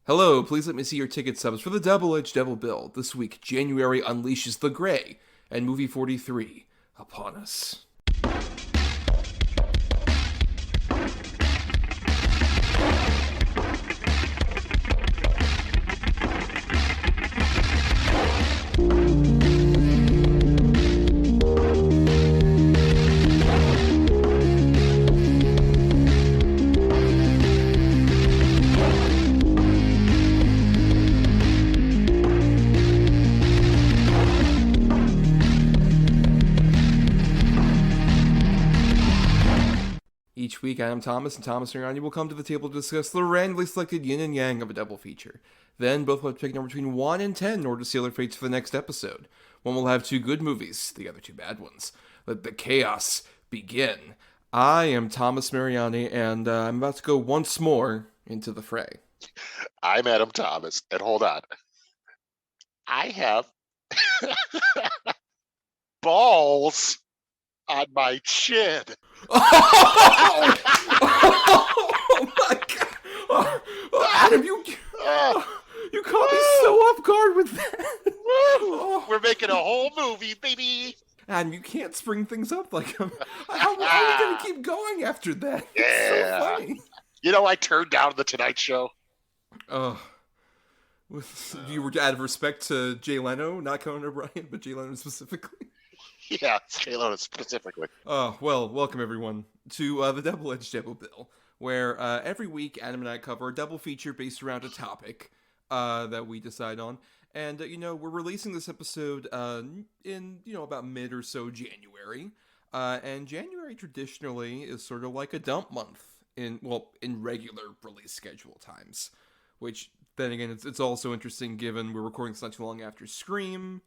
Hello, please let me see your ticket subs for the Double-Edged Double Bill. This week, January unleashes The Grey and movie 43 upon us. Each week, I am Thomas, and Thomas and Ronnie will come to the table to discuss the randomly selected yin and yang of a double feature. Then, both will have to pick a number between 1 and 10 in order to seal their fates for the next episode. One will have 2 good movies, the other 2 bad ones. Let the chaos begin. I am Thomas Mariani, and I'm about to go once more into the fray. I'm Adam Thomas, and hold on. I have balls on my chin. Oh my god! Adam, you caught me so off guard with that. We're making a whole movie, baby. Adam, you can't spring things up like him. How are we gonna keep going after that? Yeah. It's so funny. You know, I turned down the Tonight Show. You were out of respect to Jay Leno, not Conan O'Brien, but Jay Leno specifically. Yeah, Jay Leno specifically. Well, welcome everyone to the Double-Edged Double Bill, where every week Adam and I cover a double feature based around a topic that we decide on. And, we're releasing this episode in, about mid or so January. And January traditionally is sort of like a dump month in regular release schedule times. Which, then again, it's also interesting given we're recording this not too long after Scream,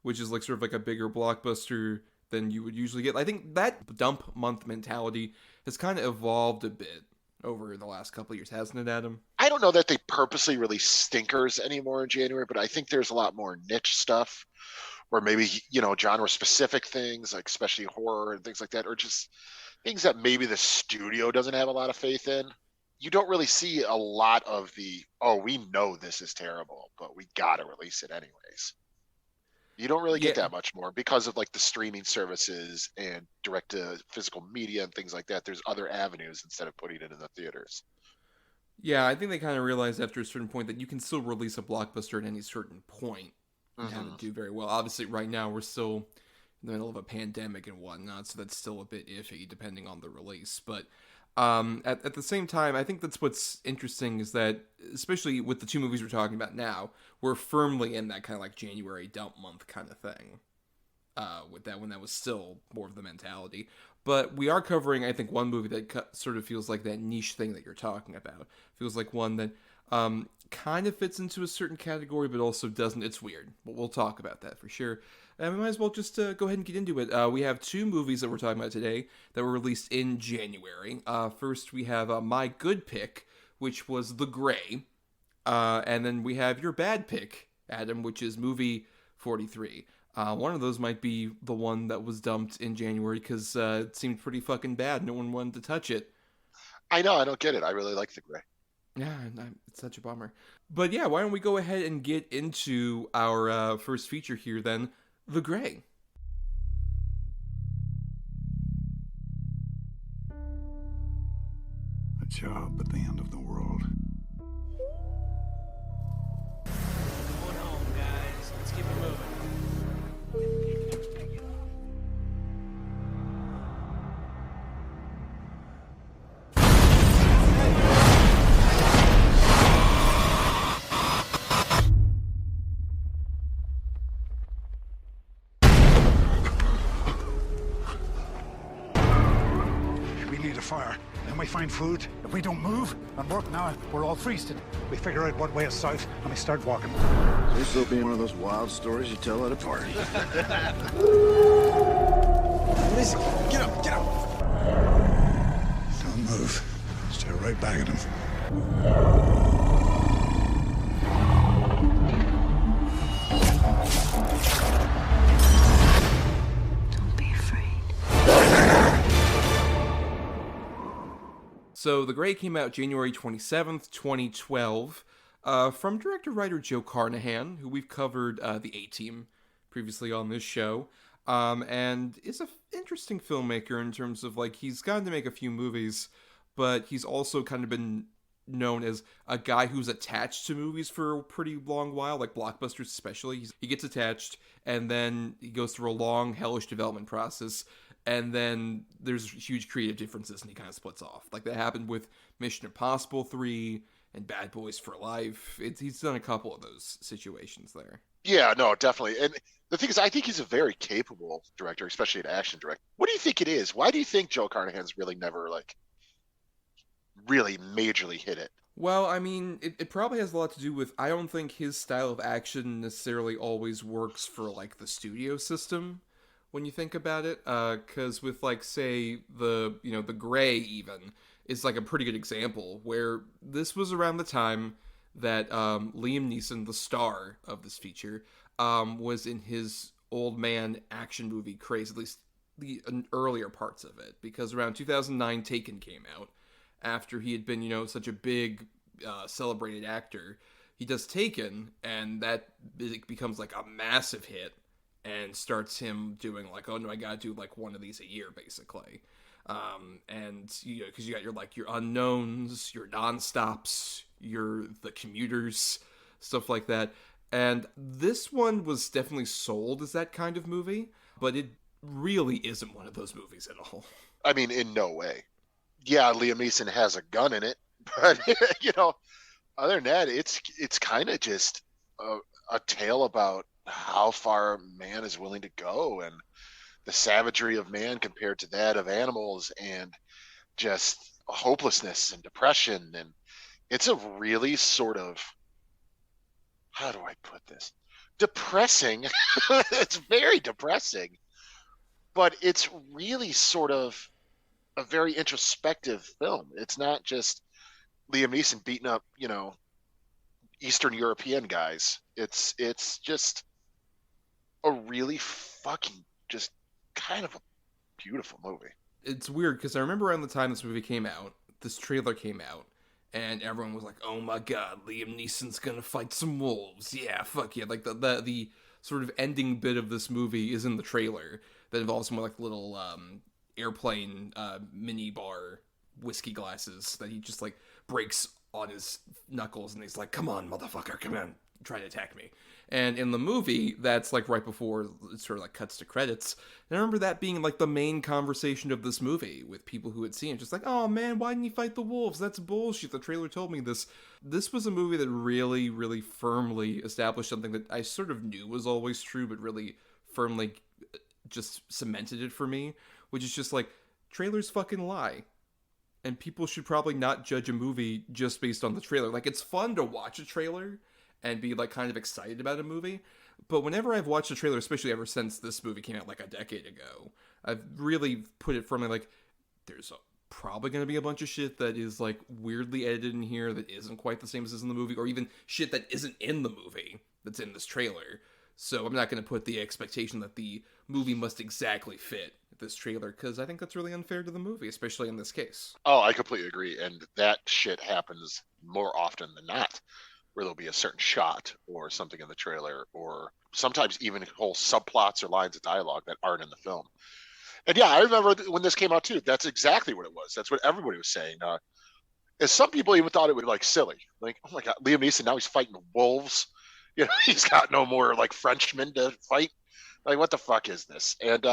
which is like sort of like a bigger blockbuster than you would usually get. I think that dump month mentality has kind of evolved a bit over the last couple of years, hasn't it, Adam? I don't know that they purposely release stinkers anymore in January, but I think there's a lot more niche stuff, or maybe, genre-specific things, like especially horror and things like that, or just things that maybe the studio doesn't have a lot of faith in. You don't really see a lot of we know this is terrible, but we gotta release it anyways. You don't really get that much more because of like the streaming services and direct to physical media and things like that. There's other avenues instead of putting it in the theaters. Yeah, I think they kind of realized after a certain point that you can still release a blockbuster at any certain point and have it do very well. Obviously, right now we're still in the middle of a pandemic and whatnot, so that's still a bit iffy depending on the release. But at the same time, I think that's what's interesting is that, especially with the 2 movies we're talking about now, we're firmly in that kind of like January dump month kind of thing. With that, when that was still more of the mentality. But we are covering, I think, one movie that sort of feels like that niche thing that you're talking about. Feels like one that kind of fits into a certain category, but also doesn't. It's weird. But we'll talk about that for sure. And we might as well just go ahead and get into it. We have 2 movies that we're talking about today that were released in January. First, we have my good pick, which was The Grey. And then we have your bad pick, Adam, which is movie 43. One of those might be the one that was dumped in January because it seemed pretty fucking bad. No one wanted to touch it. I know, I don't get it. I really like The Grey. Yeah, it's such a bummer. But yeah, why don't we go ahead and get into our first feature here then, The Grey. A job at the end of the world. Going home, guys. Let's keep it moving. We need a fire. Then we find food. If we don't move and work now, we're all freezing. We figure out what way is south and we start walking. This will be one of those wild stories you tell at a party. What is it? Get up, get up. Don't move. Stare right back at him. So The Grey came out January 27th, 2012. From director-writer Joe Carnahan, who we've covered the A-Team previously on this show, and is an interesting filmmaker in terms of, like, he's gotten to make a few movies, but he's also kind of been known as a guy who's attached to movies for a pretty long while, like blockbusters especially. He gets attached, and then he goes through a long, hellish development process, and then there's huge creative differences, and he kind of splits off. Like that happened with Mission Impossible 3 and Bad Boys for Life. He's done a couple of those situations there. Yeah, no, definitely. And the thing is, I think he's a very capable director, especially an action director. What do you think it is? Why do you think Joe Carnahan's really never, like, really majorly hit it? Well, I mean, it probably has a lot to do with, I don't think his style of action necessarily always works for, like, the studio system, when you think about it. Because with, like, say, the Gray, even, is, like, a pretty good example, where this was around the time that Liam Neeson, the star of this feature, was in his old man action movie craze, at least the earlier parts of it, because around 2009, Taken came out. After he had been, such a big, celebrated actor, he does Taken, and that becomes, like, a massive hit, and starts him doing, like, oh, no, I gotta do, like, one of these a year, basically. And, because you got your unknowns, your nonstops, the commuters, stuff like that. And this one was definitely sold as that kind of movie, but it really isn't one of those movies at all. I mean, in no way. Yeah, Liam Neeson has a gun in it, but other than that, it's kind of just a tale about how far man is willing to go and the savagery of man compared to that of animals, and just hopelessness and depression. And it's a really sort of, how do I put this? Depressing. It's very depressing, but it's really sort of a very introspective film. It's not just Liam Neeson beating up, Eastern European guys. It's just a really fucking just kind of a beautiful movie. It's weird because I remember around the time this movie came out, this trailer came out, and everyone was like, "Oh my god, Liam Neeson's gonna fight some wolves! Yeah, fuck yeah!" Like the sort of ending bit of this movie is in the trailer that involves some like little airplane mini bar whiskey glasses that he just like breaks on his knuckles, and he's like, "Come on, motherfucker, come on, try to attack me." And in the movie, that's like right before it sort of like cuts to credits. And I remember that being like the main conversation of this movie with people who had seen it, just like, "Oh man, why didn't he fight the wolves? That's bullshit. The trailer told me this." This was a movie that really, really firmly established something that I sort of knew was always true, but really firmly just cemented it for me, which is just like, trailers fucking lie. And people should probably not judge a movie just based on the trailer. Like, it's fun to watch a trailer and be like kind of excited about a movie, but whenever I've watched a trailer, especially ever since this movie came out like a decade ago, I've really put it firmly like, there's probably going to be a bunch of shit that is like weirdly edited in here that isn't quite the same as is in the movie, or even shit that isn't in the movie that's in this trailer. So I'm not going to put the expectation that the movie must exactly fit this trailer, because I think that's really unfair to the movie, especially in this case. Oh, I completely agree. And that shit happens more often than not, where there'll be a certain shot or something in the trailer, or sometimes even whole subplots or lines of dialogue that aren't in the film. And yeah, I remember when this came out too, that's exactly what it was. That's what everybody was saying. And some people even thought it would be like silly. Like, oh my God, Liam Neeson, now he's fighting wolves. He's got no more like Frenchmen to fight. Like, what the fuck is this? And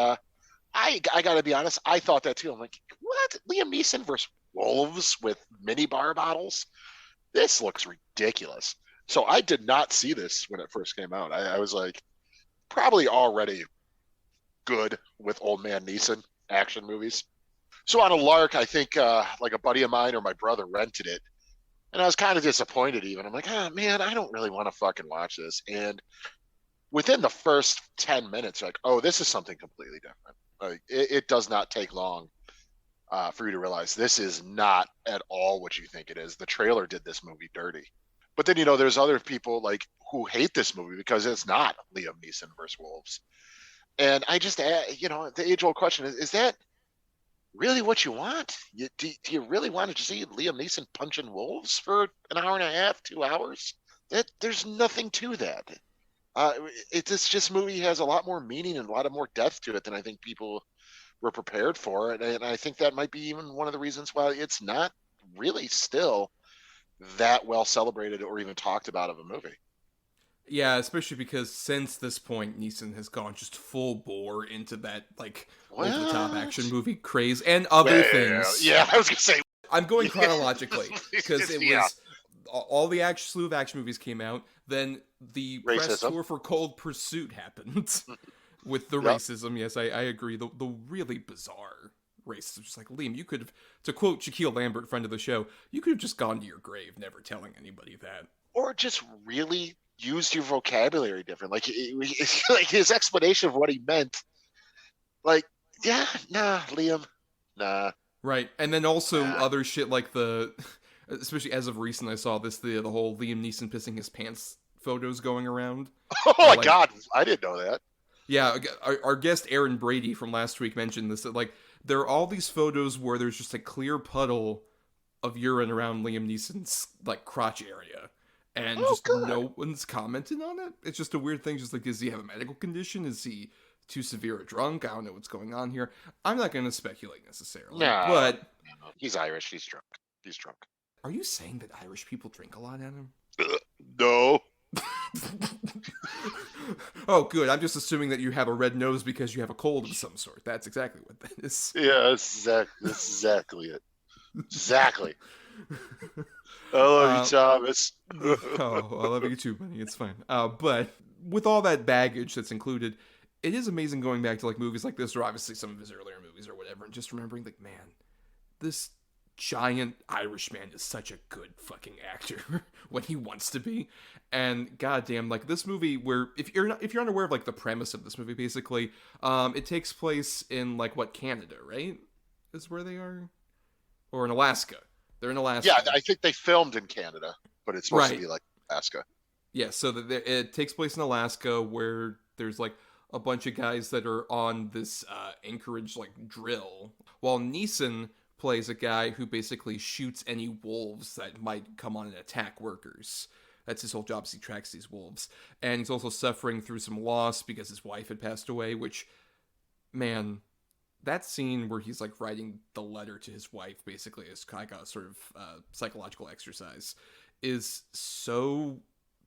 I gotta be honest, I thought that too. I'm like, what? Liam Neeson versus wolves with mini bar bottles? This looks ridiculous. So I did not see this when it first came out. I was like, probably already good with old man Neeson action movies. So on a lark, I think like a buddy of mine or my brother rented it. And I was kind of disappointed even. I'm like, oh man, I don't really want to fucking watch this. And within the first 10 minutes, like, oh, this is something completely different. Like, it does not take long for you to realize this is not at all what you think it is. The trailer did this movie dirty. But then, there's other people like who hate this movie because it's not Liam Neeson versus wolves. And I just, the age-old question is that really what you want? Do you really want to see Liam Neeson punching wolves for an hour and a half, 2 hours? There's nothing to that. This movie has a lot more meaning and a lot of more depth to it than I think people were prepared for, and I think that might be even one of the reasons why it's not really still that well celebrated or even talked about of a movie. Yeah, especially because since this point, Neeson has gone just full bore into that, like, over-the-top action movie craze and other things. Yeah, I was going to say. I'm going chronologically, because it was all the slew of action movies came out, then the press tour for Cold Pursuit happened with the racism. Yes, I agree. The really bizarre racism. Just like, Liam, you could have, to quote Shaquille Lambert, friend of the show, you could have just gone to your grave never telling anybody that. Or just really used your vocabulary different. Like, like his explanation of what he meant. Like, yeah, nah, Liam, nah. Right, and then also other shit like especially as of recent, I saw the whole Liam Neeson pissing his pants photos going around. Oh my God, I didn't know that. Yeah, our guest Aaron Brady from last week mentioned this, that like there are all these photos where there's just a clear puddle of urine around Liam Neeson's like crotch area, and no one's commented on it. It's just a weird thing. Just like, does he have a medical condition? Is he too severe a drunk? I don't know what's going on here. I'm not going to speculate necessarily. No, but he's Irish. He's drunk. He's drunk. Are you saying that Irish people drink a lot, Adam? No. Oh, good. I'm just assuming that you have a red nose because you have a cold of some sort. That's exactly what that is. Yeah, that's exactly it. Exactly. I love you, Thomas. Oh, I love you too, buddy. It's fine. But with all that baggage that's included, it is amazing going back to like movies like this, or obviously some of his earlier movies or whatever, and just remembering like, man, this giant Irish man is such a good fucking actor when he wants to be. And goddamn, like this movie, where if you're unaware of like the premise of this movie, basically, it takes place in like Canada, right? Is where they are, or in Alaska. They're in Alaska. Yeah, I think they filmed in Canada, but it's supposed to be like Alaska. Yeah, so it takes place in Alaska, where there's like a bunch of guys that are on this Anchorage like drill, while Neeson plays a guy who basically shoots any wolves that might come on and attack workers. That's his whole job, is he tracks these wolves. And he's also suffering through some loss because his wife had passed away, which, man, that scene where he's like writing the letter to his wife, basically as like a sort of psychological exercise, is so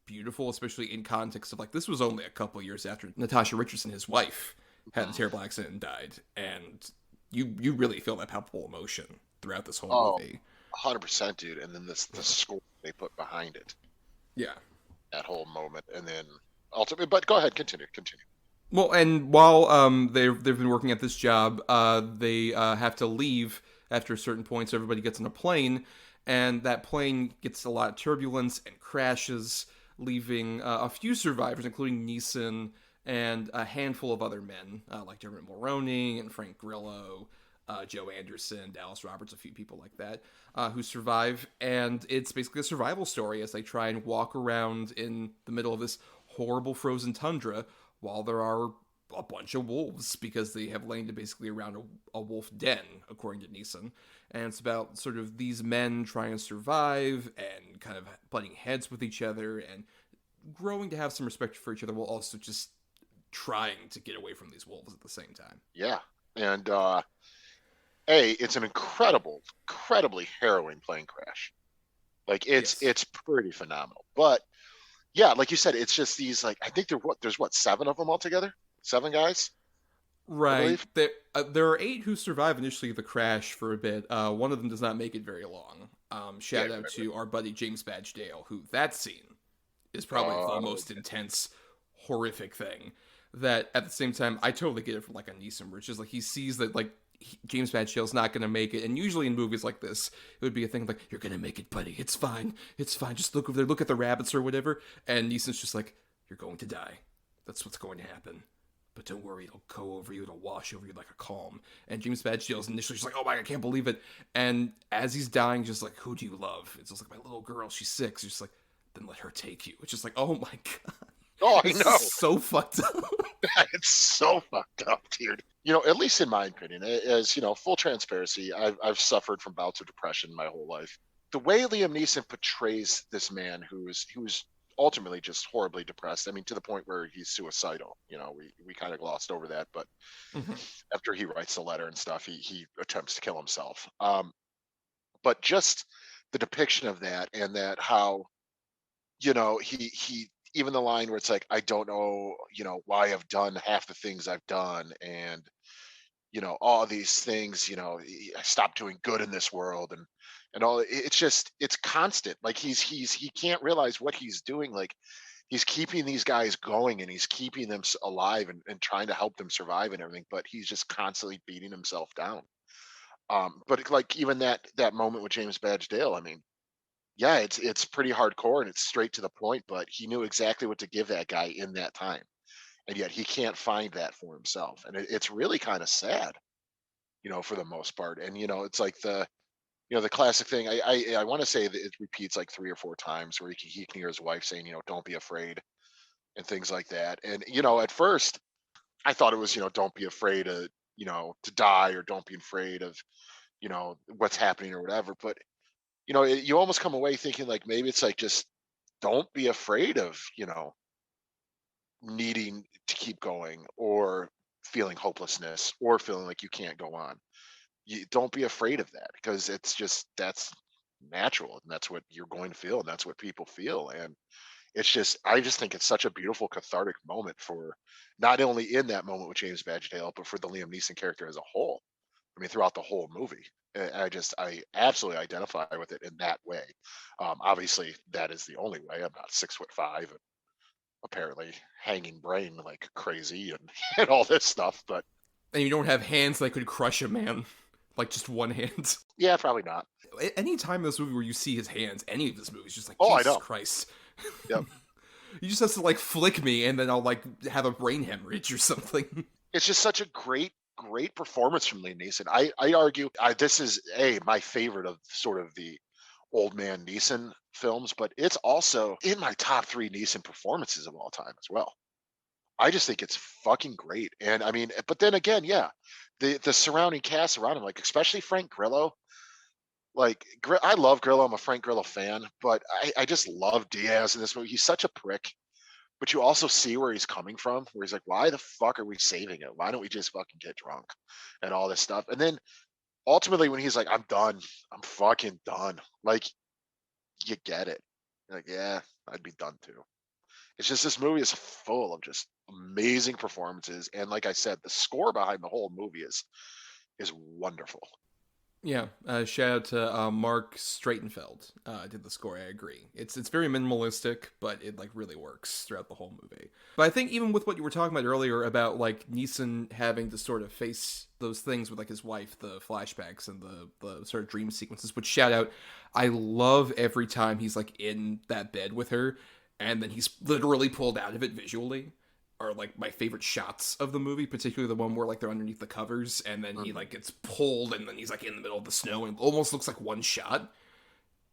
beautiful, especially in context of like, this was only a couple years after Natasha Richardson, his wife, had a terrible accident and died. And you really feel that palpable emotion throughout this whole movie. 100%, dude. And then the score they put behind it. Yeah. That whole moment. And then ultimately, but go ahead, continue. Well, and while they've been working at this job, they have to leave after a certain point, so everybody gets on a plane, and that plane gets a lot of turbulence and crashes, leaving a few survivors, including Neeson and a handful of other men, like Dermot Mulroney and Frank Grillo, Joe Anderson, Dallas Roberts, a few people like that, who survive. And it's basically a survival story as they try and walk around in the middle of this horrible frozen tundra while there are a bunch of wolves, because they have lain basically around a wolf den, according to Neeson. And it's about sort of these men trying to survive and kind of butting heads with each other and growing to have some respect for each other, while also just trying to get away from these wolves at the same time. Yeah. And it's an incredibly harrowing plane crash. Like it's pretty phenomenal. But yeah, like you said, it's just these, like, I think there's 7 of them altogether? 7 guys? Right. There are 8 who survive initially the crash for a bit. One of them does not make it very long. Shout out to our buddy James Badge Dale, who that scene is probably the most intense, horrific thing. That at the same time, I totally get it from like a Neeson, where it's just like he sees that like James Badge Dale's not going to make it. And usually in movies like this, it would be a thing like, you're going to make it, buddy. It's fine. It's fine. Just look over there. Look at the rabbits or whatever. And Neeson's just like, you're going to die. That's what's going to happen. But don't worry, it'll go over you. It'll wash over you like a calm. And James Badge Dale's initially just like, oh my God, I can't believe it. And as he's dying, just like, who do you love? It's just like, my little girl. She's 6. He's just like, then let her take you. It's just like, oh my God. Oh, I know. So fucked up. It's so fucked up, dude. at least in my opinion, as full transparency, I've suffered from bouts of depression my whole life. The way Liam Neeson portrays this man who's ultimately just horribly depressed. I mean, to the point where he's suicidal. We kind of glossed over that, but Mhm. after he writes the letter and stuff, he attempts to kill himself. But just the depiction of that, and that how he even the line where it's like, I don't know, why I've done half the things I've done, and all these things, I stopped doing good in this world, and all. It's just, it's constant. Like he can't realize what he's doing. Like he's keeping these guys going, and he's keeping them alive, and trying to help them survive and everything, but he's just constantly beating himself down. But like, even that moment with James Badge Dale, I mean, yeah, it's pretty hardcore and it's straight to the point, but he knew exactly what to give that guy in that time, and yet he can't find that for himself, and it's really kind of sad, for the most part. And it's like the classic thing. I want to say that it repeats like 3 or 4 times, where he can hear his wife saying, "Don't be afraid," and things like that. And at first I thought it was, don't be afraid to die, or don't be afraid of what's happening or whatever. But you almost come away thinking like, maybe it's like, just don't be afraid of needing to keep going, or feeling hopelessness, or feeling like you can't go on. You don't be afraid of that, because it's just, that's natural, and that's what you're going to feel, and that's what people feel. And it's just, I just think it's such a beautiful cathartic moment, for not only in that moment with James Badge Dale, but for the Liam Neeson character as a whole. I mean, throughout the whole movie. I absolutely identify with it in that way. Obviously, that is the only way. I'm not 6'5" and apparently hanging brain like crazy, and, and all this stuff. But And you don't have hands that could crush a man, like just one hand. yeah, probably not. Any time in this movie where you see his hands, any of this movie is just like, Oh, I Jesus know. Christ. Yep. You just have to like flick me, and then I'll like have a brain hemorrhage or something. It's just such a great performance from Liam Neeson. I argue, this is my favorite of sort of the old man Neeson films, but it's also in my top 3 Neeson performances of all time as well. I just think it's fucking great. And I mean, but then again, yeah, the surrounding cast around him, like especially Frank Grillo. Like, I love Grillo. I'm a Frank Grillo fan, but I just love Diaz in this movie. He's such a prick, but you also see where he's coming from, where he's like, why the fuck are we saving it? Why don't we just fucking get drunk and all this stuff? And then ultimately, when he's like, I'm done, I'm fucking done. Like, you get it. You're like, yeah, I'd be done too. It's just, this movie is full of just amazing performances, and like I said, the score behind the whole movie is wonderful. Yeah, shout out to Mark Straitenfeld. Did the score. I agree. It's very minimalistic, but it like really works throughout the whole movie. But I think even with what you were talking about earlier about like Neeson having to sort of face those things with like his wife, the flashbacks and the sort of dream sequences. Which, shout out, I love every time he's like in that bed with her, and then he's literally pulled out of it visually. Are like my favorite shots of the movie, particularly the one where like they're underneath the covers, and then he like gets pulled, and then he's like in the middle of the snow, and almost looks like one shot.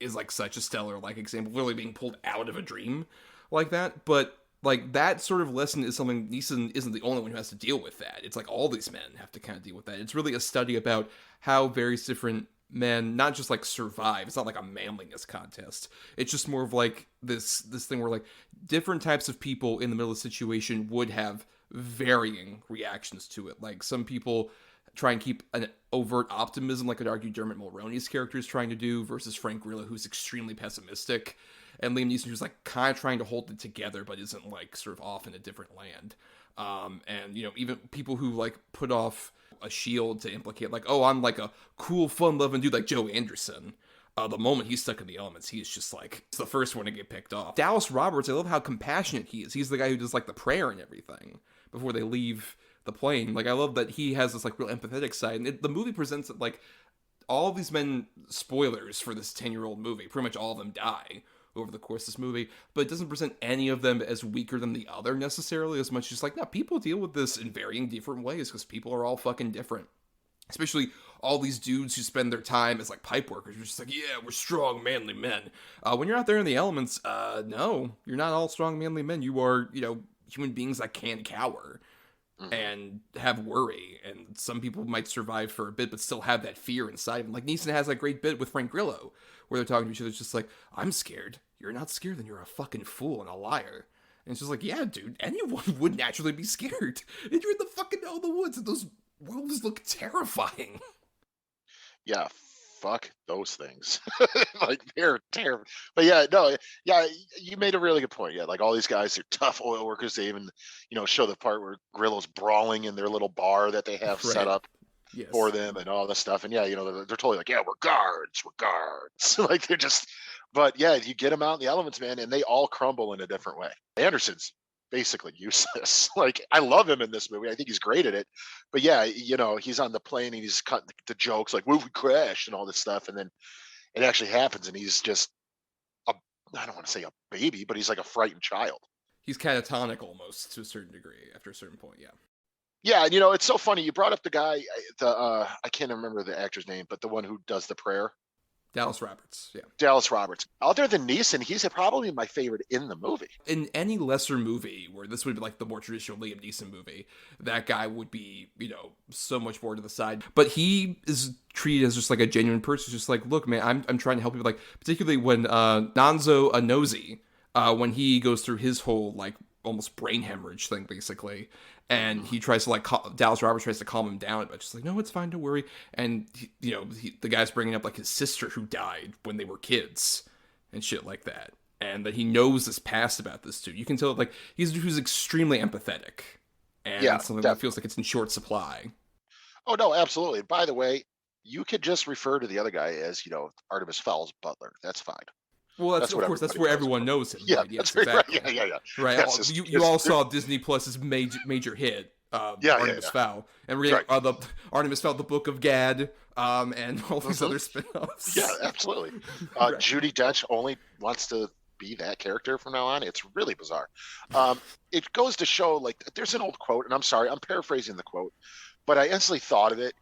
Is like such a stellar like example, literally being pulled out of a dream like that. But like that sort of lesson is something Neeson isn't the only one who has to deal with. That it's like all these men have to kind of deal with that. It's really a study about how various different men not just like survive. It's not like a manliness contest. It's just more of like this thing where like different types of people in the middle of the situation would have varying reactions to it. Like some people try and keep an overt optimism, like I'd argue Dermot Mulroney's character is trying to do, versus Frank Grillo, who's extremely pessimistic, and Liam Neeson, who's like kind of trying to hold it together, but isn't like sort of off in a different land. And even people who like put off a shield to implicate like, oh, I'm like a cool, fun-loving dude like Joe Anderson. The moment he's stuck in the elements, he's just like, it's the first one to get picked off. Dallas Roberts, I love how compassionate he is. He's the guy who does like the prayer and everything before they leave the plane. Like, I love that he has this like real empathetic side. And the movie presents it like all of these men, spoilers for this 10-year-old movie, pretty much all of them die over the course of this movie, but it doesn't present any of them as weaker than the other necessarily, as much as like, no, people deal with this in varying different ways, because people are all fucking different. Especially all these dudes who spend their time as like pipe workers. You're just like, yeah, we're strong, manly men. When you're out there in the elements, no, you're not all strong, manly men. You are, human beings that can cower. and have worry. And some people might survive for a bit, but still have that fear inside of them. Like Neeson has that great bit with Frank Grillo, where they're talking to each other. It's just like, I'm scared. You're not scared, then you're a fucking fool and a liar. And it's just like, yeah, dude, anyone would naturally be scared. And you're in the fucking middle of the woods, and those wolves look terrifying. Yeah, fuck those things. Like, they're terrible. But yeah, no, yeah, you made a really good point. Yeah, like all these guys are tough oil workers. They even, show the part where Grillo's brawling in their little bar that they have set up for them and all this stuff. And yeah, they're totally like, yeah, we're guards. Like, they're just, but yeah, you get them out in the elements, man, and they all crumble in a different way. Anderson's basically useless. Like, I love him in this movie. I think he's great at it. But yeah, he's on the plane and he's cutting the jokes like, "Well, we crashed" and all this stuff, and then it actually happens, and he's just I don't want to say a baby, but he's like a frightened child. He's catatonic almost to a certain degree after a certain point. Yeah. Yeah, and it's so funny. You brought up the guy, I can't remember the actor's name, but the one who does the prayer. Dallas Roberts, yeah. Dallas Roberts. Other than Neeson, he's probably my favorite in the movie. In any lesser movie, where this would be like the more traditional Liam Neeson movie, that guy would be, so much more to the side. But he is treated as just like a genuine person. Just like, look, man, I'm trying to help you. Like, particularly when Nanzo Anozi, when he goes through his whole, like, almost brain hemorrhage thing, basically. And he tries to, like, Dallas Roberts tries to calm him down, but just like, no, it's fine, don't worry. And, the guy's bringing up, like, his sister who died when they were kids and shit like that. And that he knows this past about this, too. You can tell, like, he's extremely empathetic. And that's something that feels like it's in short supply. Oh, no, absolutely. By the way, you could just refer to the other guy as, Artemis Foul's butler. That's fine. Well, that's where everyone knows him. Yeah, right? Yes, that's exactly. Right. Yeah. Right. Yes, you all saw Disney Plus's major hit, Artemis Fowl, and the Artemis Fowl, the Book of Gad, and all these other spin-offs. Yeah, absolutely. Judi Dench only wants to be that character from now on. It's really bizarre. It goes to show, like, there's an old quote, and I'm sorry, I'm paraphrasing the quote, but I instantly thought of it,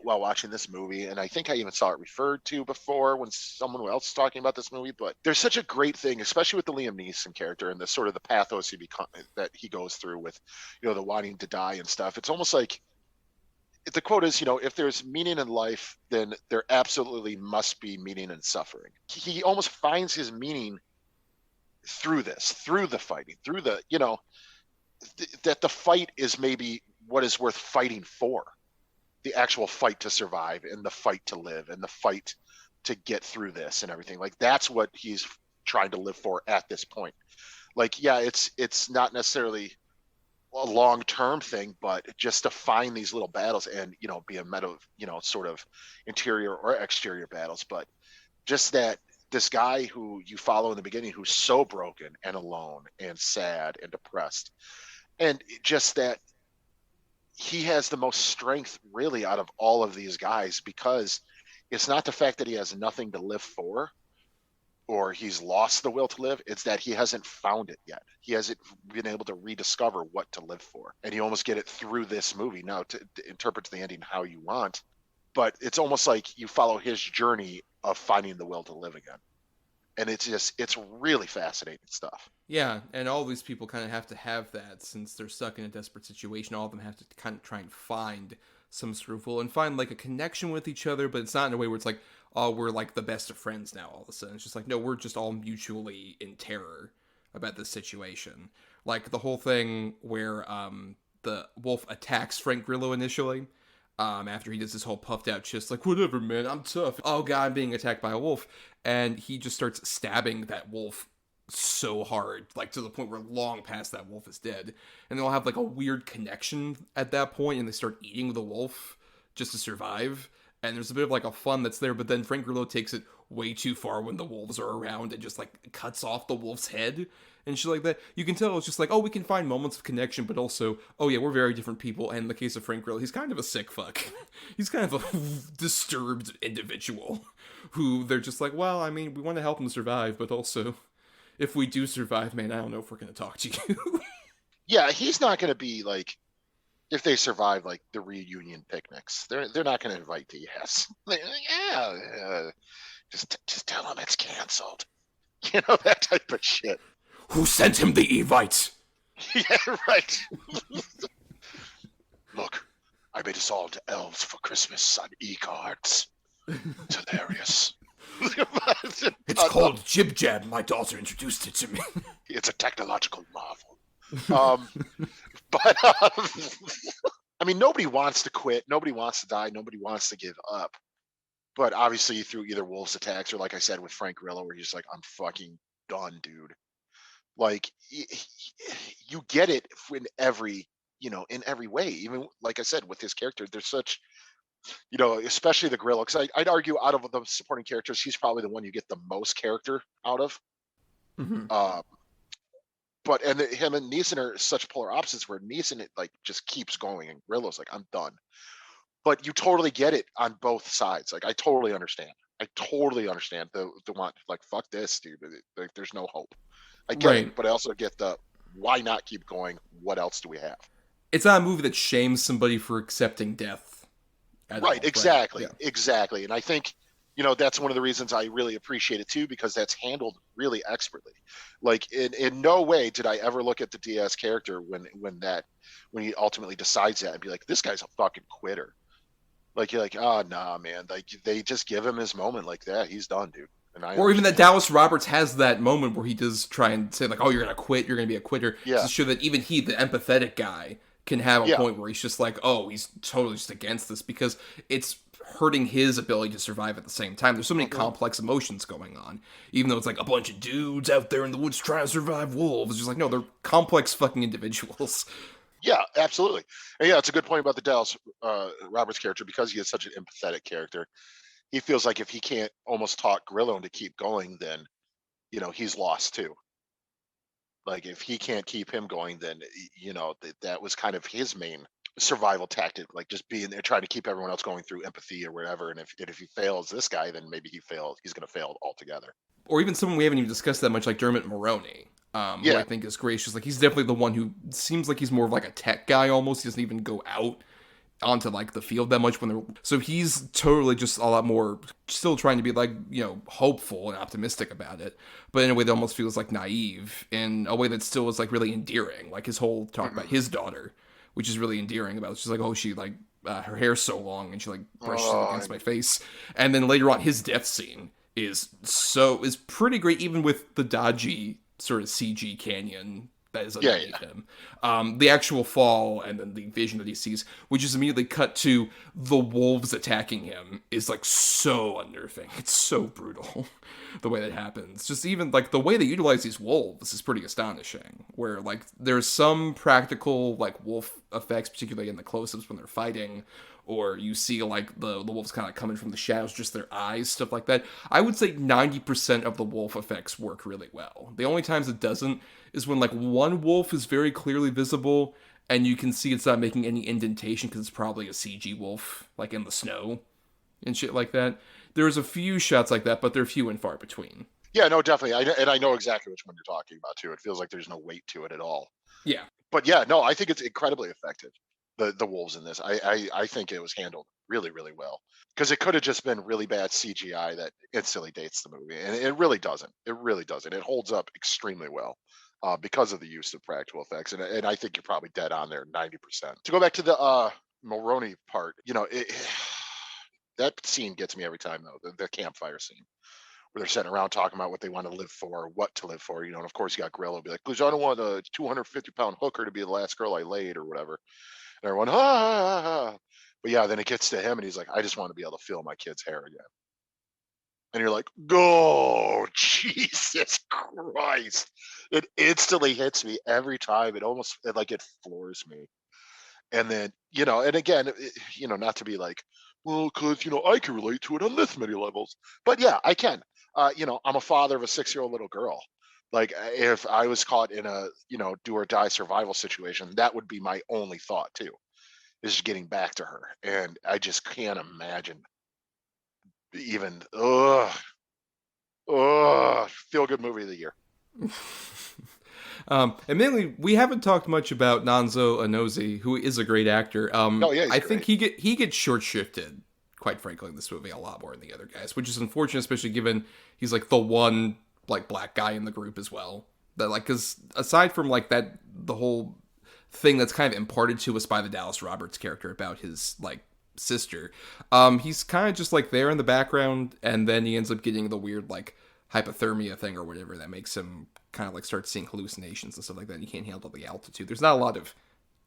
while watching this movie, and I think I even saw it referred to before when someone else was talking about this movie. But there's such a great thing, especially with the Liam Neeson character and the sort of the pathos that he goes through with, the wanting to die and stuff. It's almost like the quote is, if there's meaning in life, then there absolutely must be meaning in suffering. He almost finds his meaning through this, through the fighting, through the, that the fight is maybe what is worth fighting for. The actual fight to survive and the fight to live and the fight to get through this and everything. Like, that's what he's trying to live for at this point. Like, yeah, it's not necessarily a long-term thing, but just to find these little battles and, be a meta, sort of interior or exterior battles. But just that this guy who you follow in the beginning, who's so broken and alone and sad and depressed, and just that he has the most strength really out of all of these guys, because it's not the fact that he has nothing to live for or he's lost the will to live. It's that he hasn't found it yet. He hasn't been able to rediscover what to live for. And you almost get it through this movie. Now, to interpret the ending how you want, but it's almost like you follow his journey of finding the will to live again. And it's really fascinating stuff. Yeah, and all these people kind of have to have that, since they're stuck in a desperate situation. All of them have to kind of try and find some sort of will and find, like, a connection with each other, but it's not in a way where it's like, oh, we're like the best of friends now all of a sudden. It's just like, no, we're just all mutually in terror about this situation. Like the whole thing where the wolf attacks Frank Grillo initially. After he does this whole puffed out chest, like, whatever, man, I'm tough. Oh, God, I'm being attacked by a wolf. And he just starts stabbing that wolf so hard, like, to the point where long past that wolf is dead. And they'll have, like, a weird connection at that point, and they start eating the wolf just to survive. And there's a bit of, like, a fun that's there, but then Frank Grillo takes it way too far when the wolves are around and just, like, cuts off the wolf's head and shit like that. You can tell it's just like, oh, we can find moments of connection, but also, oh yeah, we're very different people. And in the case of Frank Grillo, he's kind of a sick fuck. He's kind of a disturbed individual who they're just like, well, I mean, we want to help him survive, but also, if we do survive, man, I don't know if we're going to talk to you. Yeah, he's not going to be like, if they survive, like the reunion picnics, they're not going to invite to yes. Just tell him it's canceled. That type of shit. Who sent him the Evites? Yeah, right. Look, I made us all into elves for Christmas on eCards. It's hilarious. It's called Jib Jab. My daughter introduced it to me. It's a technological marvel. But I mean, nobody wants to quit. Nobody wants to die. Nobody wants to give up. But obviously, through either Wolf's attacks or, like I said, with Frank Grillo, where he's like, "I'm fucking done, dude." Like, you get it in every, in every way. Even like I said, with his character, there's such, especially the Grillo, because I'd argue out of the supporting characters, he's probably the one you get the most character out of. Mm-hmm. But him and Neeson are such polar opposites, where Neeson like just keeps going, and Grillo's like, "I'm done." But you totally get it on both sides. Like, I totally understand. I totally understand the want, like, fuck this, dude. Like, there's no hope. I get it, but I also get the why not keep going? What else do we have? It's not a movie that shames somebody for accepting death. Right, exactly. Yeah. Exactly. And I think, that's one of the reasons I really appreciate it too, because that's handled really expertly. Like, in no way did I ever look at the Diaz character when he ultimately decides that and be like, this guy's a fucking quitter. Like, you're like, oh, nah, man. Like, they just give him his moment like that. He's done, dude. Or even that Dallas Roberts has that moment where he does try and say, like, oh, you're going to quit. You're going to be a quitter. Yeah. To show that even he, the empathetic guy, can have a point where he's just like, oh, he's totally just against this because it's hurting his ability to survive at the same time. There's so many complex emotions going on. Even though it's like a bunch of dudes out there in the woods trying to survive wolves. It's just like, no, they're complex fucking individuals. Yeah, absolutely. And yeah, it's a good point about the Dallas Roberts character, because he is such an empathetic character. He feels like if he can't almost talk Grillo to keep going, then, he's lost too. Like, if he can't keep him going, then, that was kind of his main survival tactic, like just being there, trying to keep everyone else going through empathy or whatever. And if he fails this guy, then maybe he's going to fail altogether. Or even someone we haven't even discussed that much, like Dermot Mulroney. Who I think is gracious. Like, he's definitely the one who seems like he's more of like a tech guy almost. He doesn't even go out onto like the field that much when they're, so he's totally just a lot more still trying to be like, hopeful and optimistic about it, but in a way that almost feels like naive, in a way that still is like really endearing. Like his whole talk about his daughter, which is really endearing about it. She's like, oh, she like her hair's so long and she like brushes it against my face. And then later on, his death scene is pretty great, even with the dodgy sort of CG canyon that is underneath him. The actual fall and then the vision that he sees, which is immediately cut to the wolves attacking him, is like so unnerving. It's so brutal the way that happens. Just even like the way they utilize these wolves is pretty astonishing, where like there's some practical like wolf effects, particularly in the close-ups when they're fighting, or you see like the wolves kind of coming from the shadows, just their eyes, stuff like that. I would say 90% of the wolf effects work really well. The only times it doesn't is when like one wolf is very clearly visible and you can see it's not making any indentation because it's probably a CG wolf, like in the snow and shit like that. There's a few shots like that, but they're few and far between. Yeah, no, definitely. I know exactly which one you're talking about too. It feels like there's no weight to it at all. Yeah. But yeah, no, I think it's incredibly effective. The wolves in this, I think it was handled really, really well, because it could have just been really bad CGI that instantly dates the movie, and it really doesn't. It really doesn't. It holds up extremely well because of the use of practical effects, and I think you're probably dead on there 90%. To go back to the Mulroney part, that scene gets me every time though. The campfire scene, where they're sitting around talking about what they want to live for, what to live for, and of course you got Grillo be like, because I don't want a 250-pound hooker to be the last girl I laid or whatever. And everyone, But yeah, then it gets to him and he's like, I just want to be able to feel my kid's hair again. And you're like, oh, Jesus Christ. It instantly hits me every time. It floors me. And then, and again, not to be like, well, because, I can relate to it on this many levels. But yeah, I can. I'm a father of a 6-year-old little girl. Like, if I was caught in a, do or die survival situation, that would be my only thought too, is getting back to her. And I just can't imagine even, feel good movie of the year. And mainly, we haven't talked much about Nonso Anozie, who is a great actor. I think he gets short-shifted, quite frankly, in this movie a lot more than the other guys, which is unfortunate, especially given he's like the one like black guy in the group as well. That like, because aside from like that, the whole thing that's kind of imparted to us by the Dallas Roberts character about his like sister. He's kind of just like there in the background, and then he ends up getting the weird like hypothermia thing or whatever that makes him kind of like start seeing hallucinations and stuff like that. And he can't handle the altitude. There's not a lot of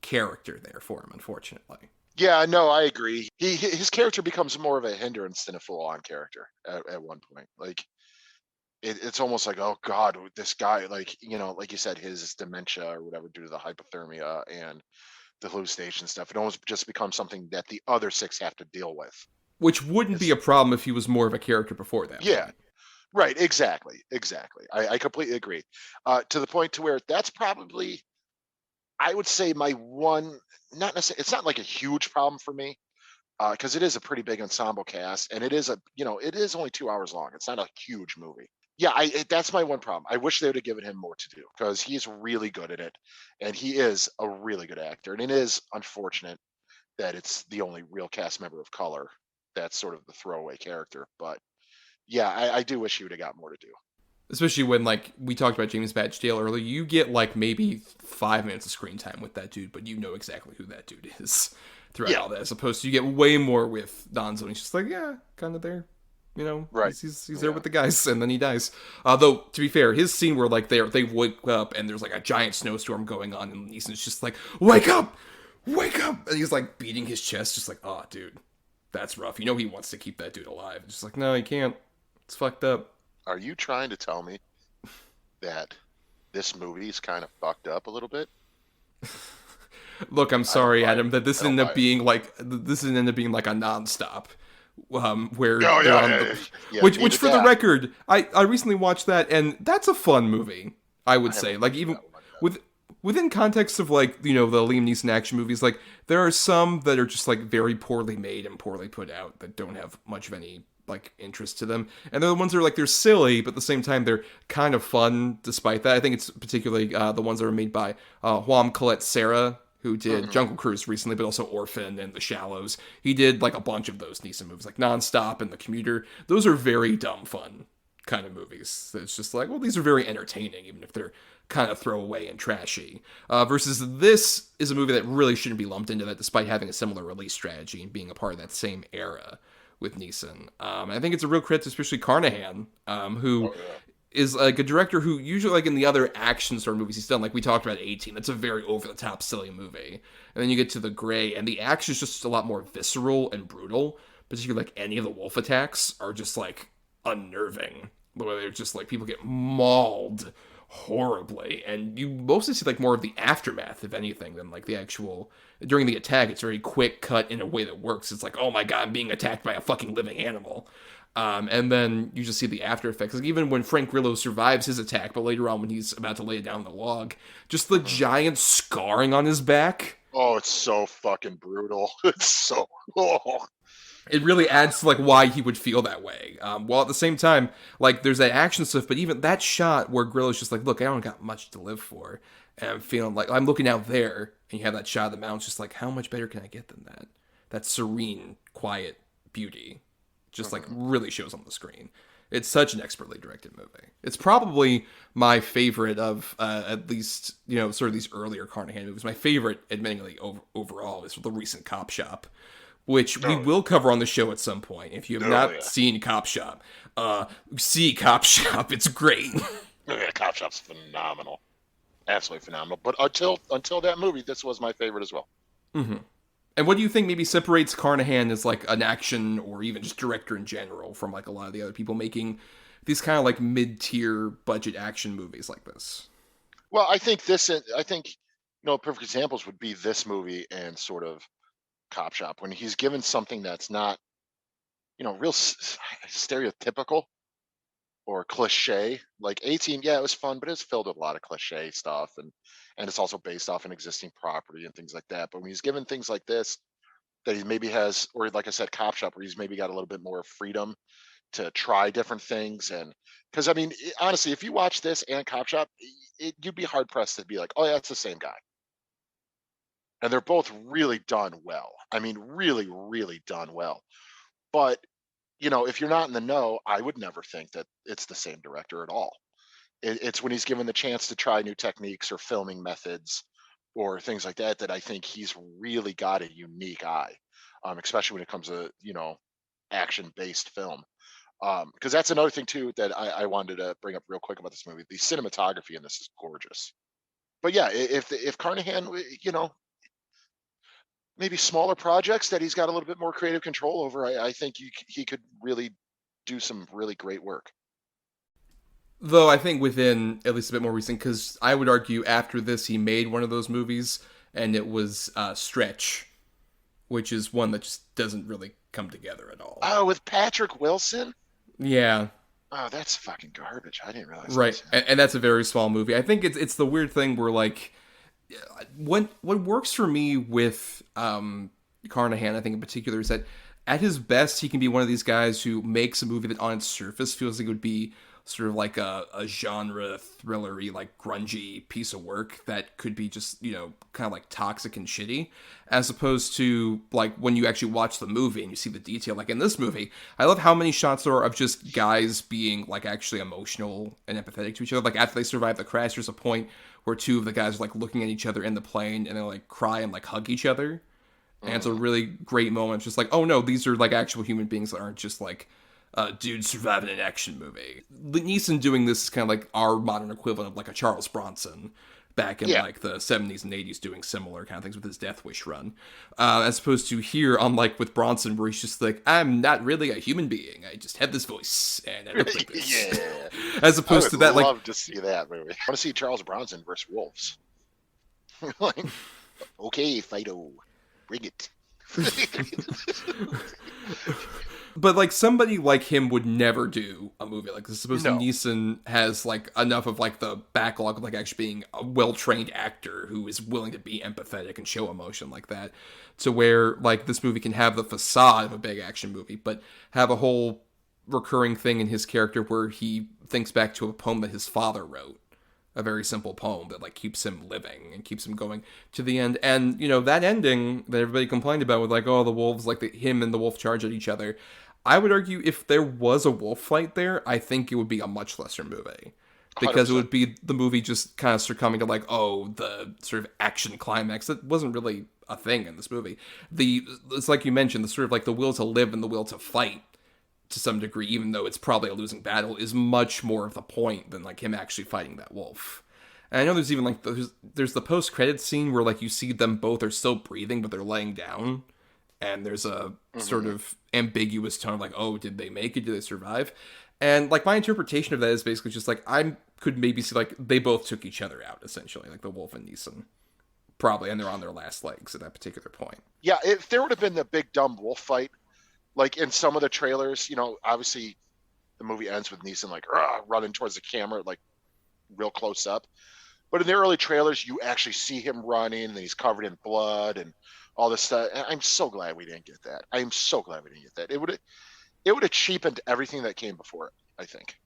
character there for him, unfortunately. Yeah, no, I agree. His character becomes more of a hindrance than a full-on character at one point. Like it's almost like, oh God, this guy, like, you know, like you said, his dementia or whatever due to the hypothermia and the hallucination stuff. It almost just becomes something that the other six have to deal with. Which wouldn't be a problem if he was more of a character before that. Yeah. Right, exactly. I completely agree. To the point to where that's probably, I would say, my one, not necessarily, it's not like a huge problem for me, because it is a pretty big ensemble cast, and it is it is only 2 hours long. It's not a huge movie. Yeah, that's my one problem. I wish they would have given him more to do, because he's really good at it, and he is a really good actor. And it is unfortunate that it's the only real cast member of color that's sort of the throwaway character. But yeah, I do wish he would have got more to do. Especially when, like, we talked about James Badge Dale earlier, you get, like, maybe 5 minutes of screen time with that dude, but you know exactly who that dude is throughout all that, as opposed to you get way more with Donzo, and he's just like, yeah, kind of there. You know, right? He's there with the guys, and then he dies. Though, to be fair, his scene where, like, they wake up, and there's, like, a giant snowstorm going on, and Neeson's just like, wake up! Wake up! And he's, like, beating his chest, just like, oh, dude, that's rough. You know he wants to keep that dude alive. It's just like, no, he can't. It's fucked up. Are you trying to tell me that this movie is kind of fucked up a little bit? Look, I'm sorry, Adam, that this ended up being like a nonstop. Where which for the record, I recently watched that, and that's a fun movie. I would say, like, even within context of, like, you know, the Liam Neeson action movies, like, there are some that are just like very poorly made and poorly put out that don't have much of any like interest to them, and they're the ones that are like, they're silly, but at the same time they're kind of fun despite that. I think it's particularly the ones that are made by Juan Colette Serra, who did Jungle Cruise recently, but also Orphan and The Shallows. He did like a bunch of those Neeson movies, like Nonstop and The Commuter. Those are very dumb fun kind of movies. It's just like, well, these are very entertaining, even if they're kind of throwaway and trashy. Versus this is a movie that really shouldn't be lumped into that, despite having a similar release strategy and being a part of that same era with Neeson. I think it's a real credit to especially Carnahan, who is like a director who usually, like in the other action sort of movies he's done, like we talked about 18, that's a very over-the-top silly movie. And then you get to The Grey, and the action is just a lot more visceral and brutal, particularly like any of the wolf attacks are just like unnerving. Where they're just like, people get mauled horribly, and you mostly see like more of the aftermath, if anything, than like the actual during the attack. It's very quick cut in a way that works. It's like, oh my god, I'm being attacked by a fucking living animal. And then you just see the after effects. Like even when Frank Grillo survives his attack, but later on when he's about to lay it down the log, just the giant scarring on his back. Oh, it's so fucking brutal. It's so It really adds to like why he would feel that way. While at the same time, like there's that action stuff, but even that shot where Grillo's just like, look, I don't got much to live for. And I'm feeling like I'm looking out there, and you have that shot of the mountains, just like, how much better can I get than that? That serene, quiet beauty just like really shows on the screen. It's such an expertly directed movie. It's probably my favorite of, at least, you know, sort of these earlier Carnahan movies. My favorite, admittingly, overall is the recent Cop Shop, which we will cover on the show at some point. If you have not seen Cop Shop, see Cop Shop. It's great. Yeah, Cop Shop's phenomenal. Absolutely phenomenal. But until that movie, this was my favorite as well. Mm-hmm. And what do you think maybe separates Carnahan as like an action or even just director in general from like a lot of the other people making these kind of like mid-tier budget action movies like this? Well, I think perfect examples would be this movie and sort of Cop Shop, when he's given something that's not, you know, real stereotypical or cliche. Like 18, yeah, it was fun, but it's filled with a lot of cliche stuff, and it's also based off an existing property and things like that. But when he's given things like this that he maybe has, or like I said, Cop Shop, where he's maybe got a little bit more freedom to try different things. And because I mean, honestly, if you watch this and Cop Shop, you'd be hard pressed to be like, oh yeah, it's the same guy. And they're both really done well. I mean, really, really done well. But, you know, if you're not in the know, I would never think that it's the same director at all. It's when he's given the chance to try new techniques or filming methods or things like that, that I think he's really got a unique eye, especially when it comes to, action-based film. Because that's another thing too that I wanted to bring up real quick about this movie. The cinematography in this is gorgeous. But yeah, if Carnahan, maybe smaller projects that he's got a little bit more creative control over, I think he could really do some really great work. Though I think within at least a bit more recent, because I would argue after this he made one of those movies, and it was Stretch, which is one that just doesn't really come together at all. Oh, with Patrick Wilson? Yeah. Oh, that's fucking garbage. I didn't realize. Right, and that's a very small movie. I think it's the weird thing where, like, what works for me with Carnahan, I think in particular, is that at his best he can be one of these guys who makes a movie that on its surface feels like it would be sort of like a genre thrillery, like grungy piece of work that could be just, kind of like toxic and shitty, as opposed to like when you actually watch the movie and you see the detail. Like in this movie, I love how many shots there are of just guys being like actually emotional and empathetic to each other. Like after they survive the crash, there's a point where two of the guys are like looking at each other in the plane and they like cry and like hug each other. And it's a really great moment. It's just like, oh no, these are like actual human beings that aren't just like dude surviving an action movie. Neeson doing this is kind of like our modern equivalent of like a Charles Bronson back in like the 70s and 80s doing similar kind of things with his Death Wish run. As opposed to here, unlike with Bronson, where he's just like, I'm not really a human being. I just have this voice and I look like this. Yeah. As opposed to that, I would like, love to see that movie. I want to see Charles Bronson versus wolves. Like, okay, Fido, bring it. But like somebody like him would never do a movie like this. Supposedly No. Neeson has like enough of like the backlog of like actually being a well-trained actor who is willing to be empathetic and show emotion like that, to where like this movie can have the facade of a big action movie, but have a whole recurring thing in his character where he thinks back to a poem that his father wrote. A very simple poem that like keeps him living and keeps him going to the end. And that ending that everybody complained about with like, oh, the wolves, like him and the wolf charge at each other. I would argue if there was a wolf fight there, I think it would be a much lesser movie, because 100%. It would be the movie just kind of succumbing to like, oh, the sort of action climax that wasn't really a thing in this movie. It's like you mentioned, the sort of like the will to live and the will to fight, to some degree, even though it's probably a losing battle, is much more of the point than like him actually fighting that wolf. And I know there's even like there's the post-credit scene where like you see them both are still breathing but they're laying down, and there's a sort of ambiguous tone of like, oh, did they make it, did they survive? And like my interpretation of that is basically just like I could maybe see like they both took each other out, essentially, like the wolf and Neeson, probably, and they're on their last legs at that particular point. Yeah, if there would have been the big dumb wolf fight, like in some of the trailers, obviously the movie ends with Neeson like running towards the camera, like real close up. But in the early trailers, you actually see him running and he's covered in blood and all this stuff. And I'm so glad we didn't get that. I am so glad we didn't get that. It would have cheapened everything that came before it, I think.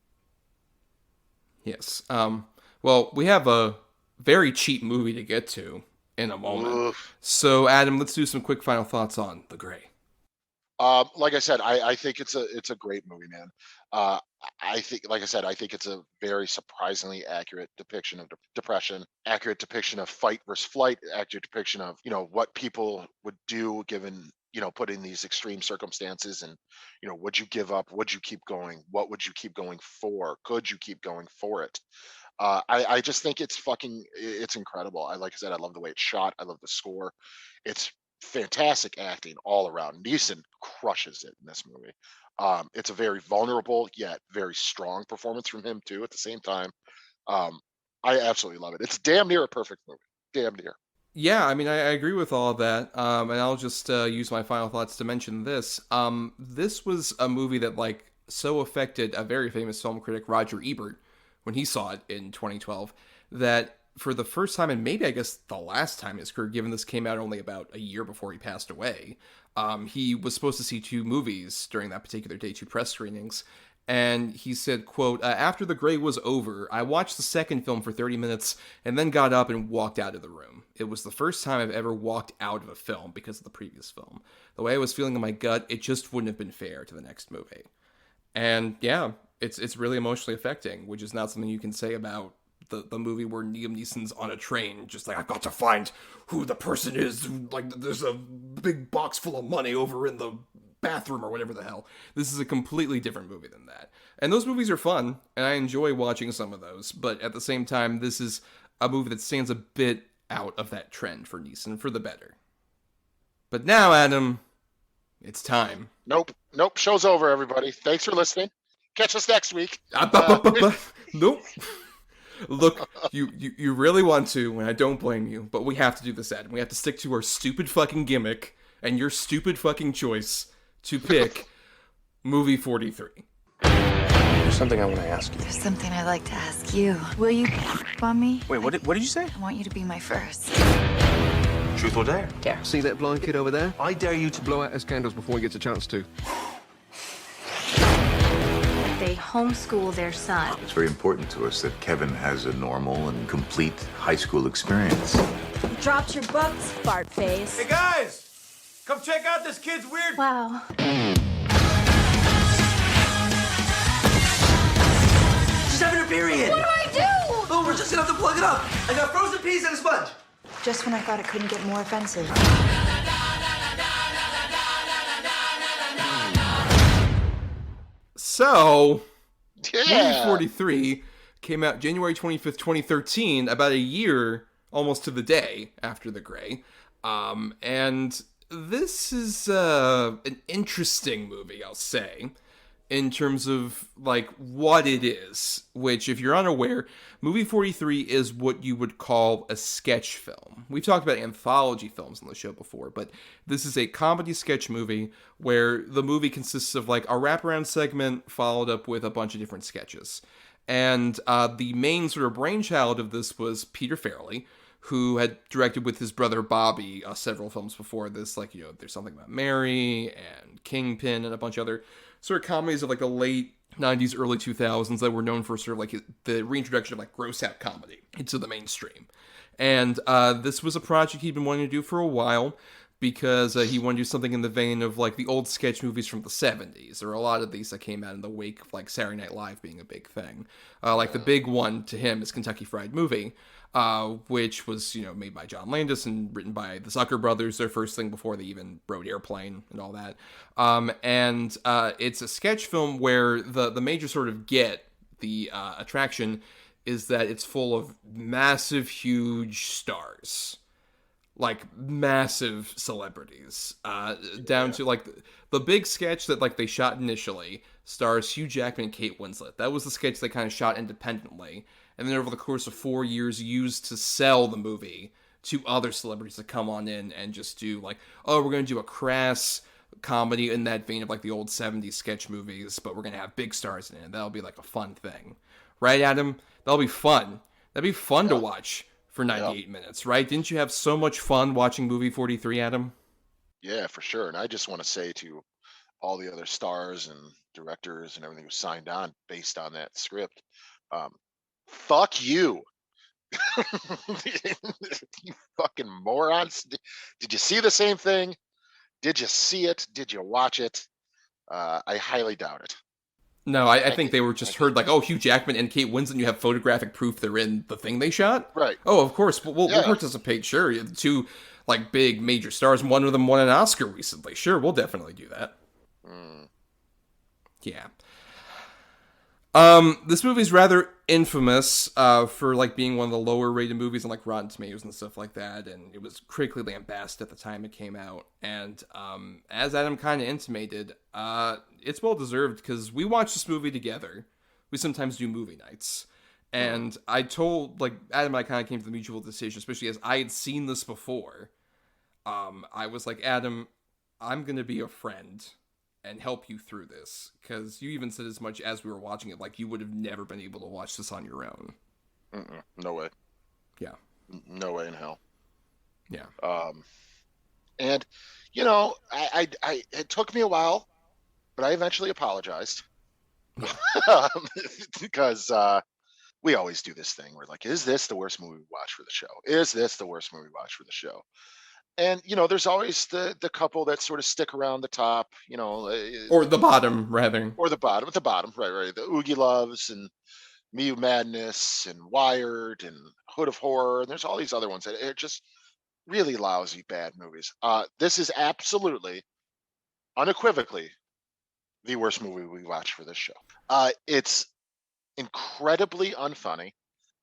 Yes. Well, we have a very cheap movie to get to in a moment. Oof. So, Adam, let's do some quick final thoughts on The Grey. Like I said, I think it's a great movie, man. I think, like I said, I think it's a very surprisingly accurate depiction of depression, accurate depiction of fight versus flight, accurate depiction of, what people would do given, put in these extreme circumstances, and, would you give up? Would you keep going? What would you keep going for? Could you keep going for it? I just think it's incredible. Like I said, I love the way it's shot. I love the score. It's fantastic acting all around. Neeson crushes it in this movie. It's a very vulnerable yet very strong performance from him too at the same time. I absolutely love it. It's damn near a perfect movie. Damn near. Yeah, I mean, I agree with all of that. And I'll just use my final thoughts to mention this. This was a movie that like so affected a very famous film critic, Roger Ebert, when he saw it in 2012, that for the first time, and maybe I guess the last time in his career, given this came out only about a year before he passed away, he was supposed to see two movies during that particular day, two press screenings. And he said, quote, after The Grey was over, I watched the second film for 30 minutes and then got up and walked out of the room. It was the first time I've ever walked out of a film because of the previous film. The way I was feeling in my gut, it just wouldn't have been fair to the next movie. And yeah, it's really emotionally affecting, which is not something you can say about the movie where Liam Neeson's on a train, just like, I've got to find who the person is. Like, there's a big box full of money over in the bathroom or whatever the hell. This is a completely different movie than that. And those movies are fun, and I enjoy watching some of those. But at the same time, this is a movie that stands a bit out of that trend for Neeson, for the better. But now, Adam, it's time. Nope. Show's over, everybody. Thanks for listening. Catch us next week. Nope. Look, you really want to, and I don't blame you, but we have to do this, Adam. We have to stick to our stupid fucking gimmick and your stupid fucking choice to pick movie 43. There's something I want to ask you. There's something I'd like to ask you. Will you on me? Wait, what did you say? I want you to be my first. Truth or dare? Dare. See that blind kid over there? I dare you to Blow out his candles before he gets a chance to. They homeschool their son. It's very important to us that Kevin has a normal and complete high school experience. You dropped your books, fart face. Hey guys, come check out this kid's weird. Wow. She's having her period. What do I do? Oh, we're just gonna have to plug it up. I got frozen peas and a sponge. Just when I thought it couldn't get more offensive. So, Yeah. movie 43 came out January 25th, 2013, about a year, almost to the day, after The Grey. And this is an interesting movie, I'll say, in terms of, like, what it is. Which, if you're unaware, movie 43 is what you would call a sketch film. We've talked about anthology films on the show before, but this is a comedy sketch movie where the movie consists of, like, a wraparound segment followed up with a bunch of different sketches. And the main sort of brainchild of this was Peter Farrelly, who had directed with his brother Bobby several films before this, like, There's Something About Mary and Kingpin and a bunch of other sort of comedies of, like, the late 90s, early 2000s that were known for sort of, like, the reintroduction of, like, gross-out comedy into the mainstream. And this was a project he'd been wanting to do for a while because he wanted to do something in the vein of, like, the old sketch movies from the 70s. There are a lot of these that came out in the wake of, like, Saturday Night Live being a big thing. Like, the big one to him is Kentucky Fried Movie, which was, made by John Landis and written by the Zucker brothers, their first thing before they even wrote Airplane and all that. And it's a sketch film where the major sort of the attraction is that it's full of massive, huge stars. Like, massive celebrities. Down to, like, the big sketch that, like, they shot initially stars Hugh Jackman and Kate Winslet. That was the sketch they kind of shot independently. And then over the course of 4 years used to sell the movie to other celebrities to come on in and just do, like, oh, we're going to do a crass comedy in that vein of, like, the old 70s sketch movies, but we're going to have big stars in it. That'll be, like, a fun thing. Right, Adam? That'll be fun. That'd be fun to watch for 98 minutes, right? Didn't you have so much fun watching movie 43, Adam? Yeah, for sure. And I just want to say to all the other stars and directors and everything who signed on based on that script, fuck you. You fucking morons. Did you see the same thing? Did you see it? Did you watch it? I highly doubt it. No, I think they were just heard, like, oh, Hugh Jackman and Kate Winslet, you have photographic proof they're in the thing they shot? Right. Oh, of course. We'll participate, sure. You have two, like, big major stars, and one of them won an Oscar recently. Sure, we'll definitely do that. Yeah. This movie's rather infamous for, like, being one of the lower rated movies on, like, Rotten Tomatoes and stuff like that, and it was critically lambasted at the time it came out. And as Adam kind of intimated, it's well deserved because we watched this movie together. We sometimes do movie nights. And I told, like, Adam and I kind of came to the mutual decision, especially as I had seen this before. I was like, Adam, I'm going to be a friend and help you through this, because you even said as much as we were watching it, like, you would have never been able to watch this on your own. No way. Yeah. No way in hell. Yeah. And I it took me a while, but I eventually apologized. Because we always do this thing where, like, is this the worst movie we watch for the show? Is this the worst movie we watch for the show? And, there's always the couple that sort of stick around the top, or the bottom, rather. Or the bottom, right. The Oogie Loves and, Me Madness and Wired and Hood of Horror. And there's all these other ones that are just really lousy, bad movies. This is absolutely, unequivocally, the worst movie we watched for this show. It's incredibly unfunny.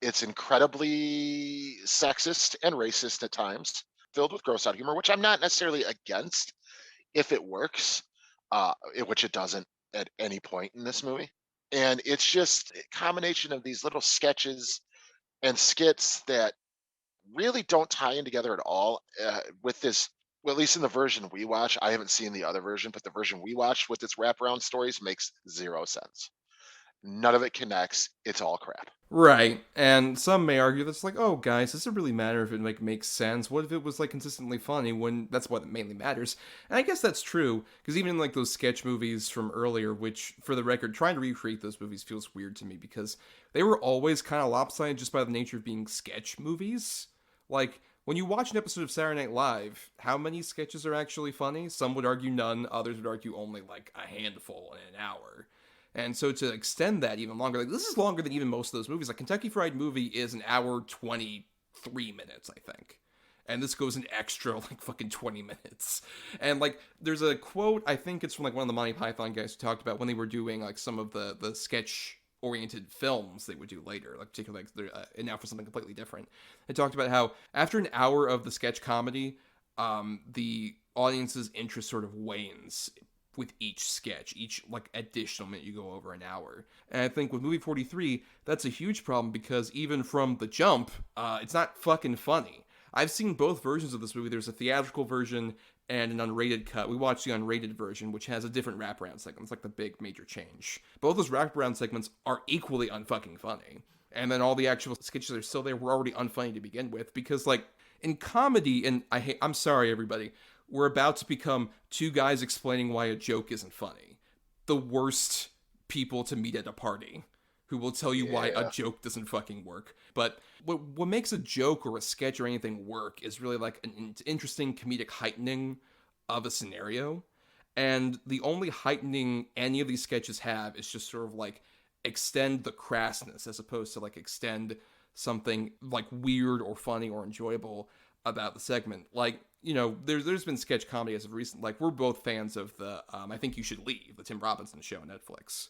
It's incredibly sexist and racist at times, filled with gross out humor, which I'm not necessarily against if it works, which it doesn't at any point in this movie. And it's just a combination of these little sketches and skits that really don't tie in together at all with this. Well, at least in the version we watch, I haven't seen the other version, but the version we watched with its wraparound stories makes zero sense. None of it connects. It's all crap. Right, and some may argue that's like, oh, guys, does it really matter if it like makes sense? What if it was like consistently funny when that's what mainly matters? And I guess that's true, because even in like those sketch movies from earlier, which, for the record, trying to recreate those movies feels weird to me because they were always kind of lopsided just by the nature of being sketch movies. Like, when you watch an episode of Saturday Night Live, how many sketches are actually funny? Some would argue none, others would argue only like a handful in an hour. And so to extend that even longer, like this is longer than even most of those movies. Like Kentucky Fried Movie is an hour 23 minutes, I think. And this goes an extra like fucking 20 minutes. And like there's a quote, I think it's from like one of the Monty Python guys who talked about when they were doing like some of the sketch oriented films they would do later, like particularly like and now for something completely different. They talked about how after an hour of the sketch comedy, the audience's interest sort of wanes with each sketch, each like additional minute you go over an hour. And I think with movie 43, that's a huge problem because even from the jump, it's not fucking funny. I've seen both versions of this movie. There's a theatrical version and an unrated cut. We watched the unrated version, which has a different wraparound segment. It's like the big major change. Both those wraparound segments are equally unfucking funny. And then all the actual sketches that are still there were already unfunny to begin with because like in comedy, and I'm sorry everybody, we're about to become two guys explaining why a joke isn't funny. The worst people to meet at a party who will tell you why a joke doesn't fucking work. But what makes a joke or a sketch or anything work is really like an interesting comedic heightening of a scenario. And the only heightening any of these sketches have is just sort of like extend the crassness as opposed to like extend something like weird or funny or enjoyable about the segment. Like, you know, there's been sketch comedy as of recent. Like, we're both fans of the I Think You Should Leave, the Tim Robinson show on Netflix,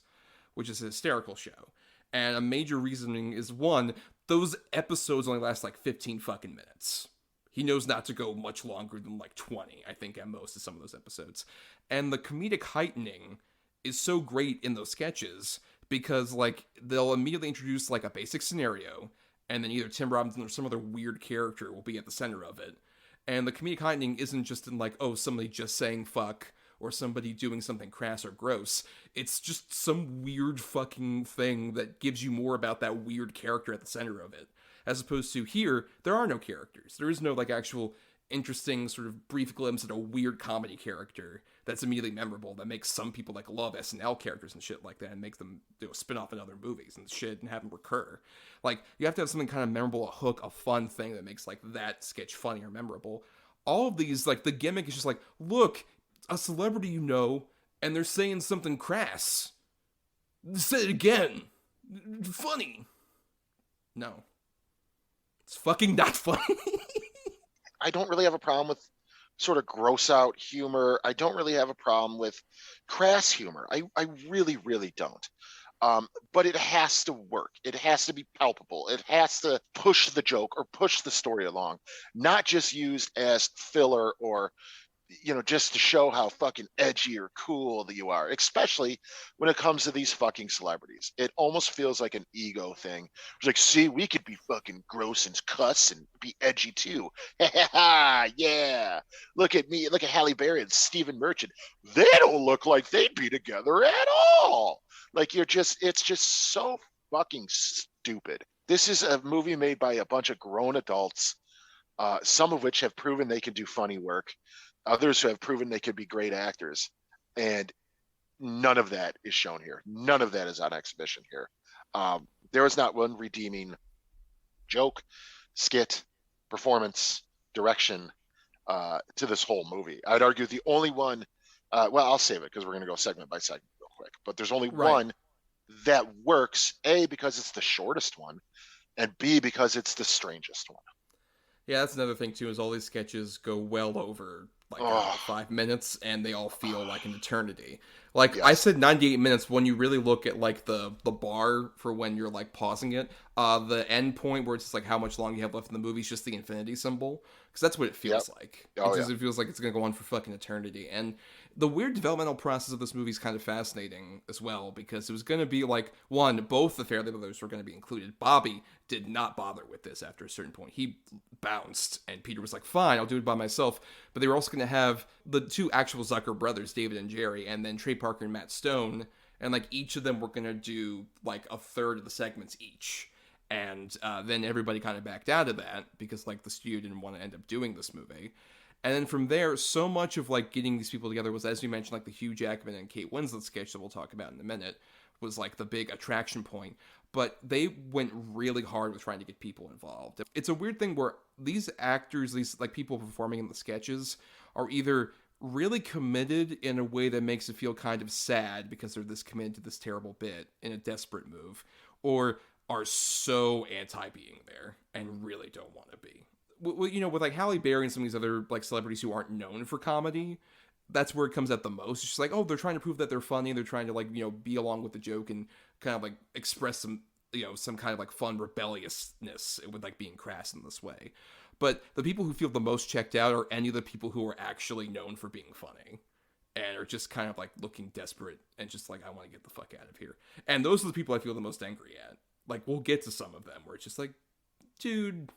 which is a hysterical show. And a major reasoning is, one, those episodes only last like 15 fucking minutes. He knows not to go much longer than like 20, I think, at most of some of those episodes. And the comedic heightening is so great in those sketches because, like, they'll immediately introduce like a basic scenario, and then either Tim Robinson or some other weird character will be at the center of it. And the comedic heightening isn't just in like, oh, somebody just saying fuck or somebody doing something crass or gross. It's just some weird fucking thing that gives you more about that weird character at the center of it. As opposed to here, there are no characters. There is no like actual interesting sort of brief glimpse at a weird comedy character that's immediately memorable that makes some people like love SNL characters and shit like that and make them spin off in other movies and shit and have them recur. Like, you have to have something kind of memorable, a hook, a fun thing that makes like that sketch funny or memorable. All of these, like, the gimmick is just like, look, a celebrity you know, and they're saying something crass. Say it again. Funny. No. It's fucking not funny. I don't really have a problem with sort of gross out humor. I don't really have a problem with crass humor. I really, really don't. But it has to work. It has to be palpable. It has to push the joke or push the story along, not just used as filler or, you know, just to show how fucking edgy or cool that you are, especially when it comes to these fucking celebrities. It almost feels like an ego thing. It's like, see, we could be fucking gross and cuss and be edgy too. Yeah. Look at me. Look at Halle Berry and Stephen Merchant. They don't look like they'd be together at all. Like, it's just so fucking stupid. This is a movie made by a bunch of grown adults, some of which have proven they can do funny work. Others who have proven they could be great actors. And none of that is shown here. None of that is on exhibition here. There is not one redeeming joke, skit, performance, direction to this whole movie. I'd argue the only one, well, I'll save it because we're going to go segment by segment real quick. But there's only one that works, A, because it's the shortest one, and B, because it's the strangest one. Yeah, that's another thing too, is all these sketches go well over like 5 minutes, and they all feel like an eternity. Like, I said 98 minutes, when you really look at like the bar for when you're like pausing it, the end point where it's just like how much longer you have left in the movie is just the infinity symbol, because that's what it feels like. It feels like it's gonna go on for fucking eternity. And the weird developmental process of this movie is kind of fascinating as well, because it was going to be like, one, both the Farrelly brothers were going to be included. Bobby did not bother with this after a certain point. He bounced, and Peter was like, fine, I'll do it by myself. But they were also going to have the two actual Zucker brothers, David and Jerry, and then Trey Parker and Matt Stone, and like each of them were going to do like a third of the segments each. And then everybody kind of backed out of that, because like the studio didn't want to end up doing this movie. And then from there, so much of like getting these people together was, as you mentioned, like the Hugh Jackman and Kate Winslet sketch that we'll talk about in a minute, was like the big attraction point. But they went really hard with trying to get people involved. It's a weird thing where these actors, these like people performing in the sketches, are either really committed in a way that makes it feel kind of sad because they're this committed to this terrible bit in a desperate move, or are so anti-being there and really don't want to be. You know, with like Halle Berry and some of these other like celebrities who aren't known for comedy, that's where it comes out the most. It's just like, oh, they're trying to prove that they're funny. They're trying to like, you know, be along with the joke and kind of like express some, you know, some kind of like fun rebelliousness with like being crass in this way. But the people who feel the most checked out are any of the people who are actually known for being funny and are just kind of like looking desperate and just like, I want to get the fuck out of here. And those are the people I feel the most angry at. Like, we'll get to some of them where it's just like, dude,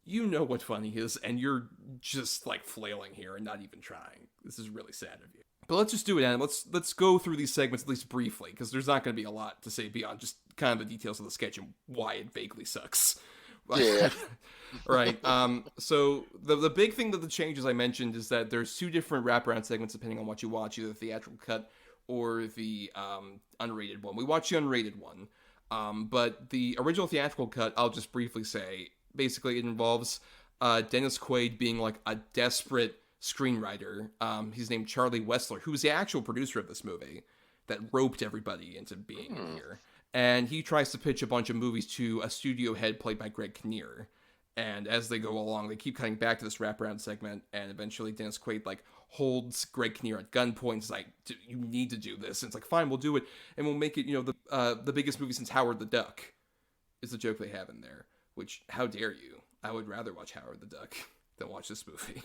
you know what funny is, and you're just like flailing here and not even trying. This is really sad of you. But let's just do it, Adam. Let's go through these segments at least briefly, because there's not going to be a lot to say beyond just kind of the details of the sketch and why it vaguely sucks. Yeah. Right. So the big thing that the changes I mentioned is that there's two different wraparound segments depending on what you watch, either the theatrical cut or the unrated one. We watched the unrated one, but the original theatrical cut, I'll just briefly say, basically it involves Dennis Quaid being like a desperate screenwriter. He's named Charlie Wessler, who's the actual producer of this movie that roped everybody into being here. And he tries to pitch a bunch of movies to a studio head played by Greg Kinnear. And as they go along, they keep cutting back to this wraparound segment, and eventually Dennis Quaid like holds Greg Kinnear at gunpoint. It's like, you need to do this. And it's like, fine, we'll do it, and we'll make it, you know, the biggest movie since Howard the Duck is the joke they have in there. Which, how dare you? I would rather watch Howard the Duck than watch this movie.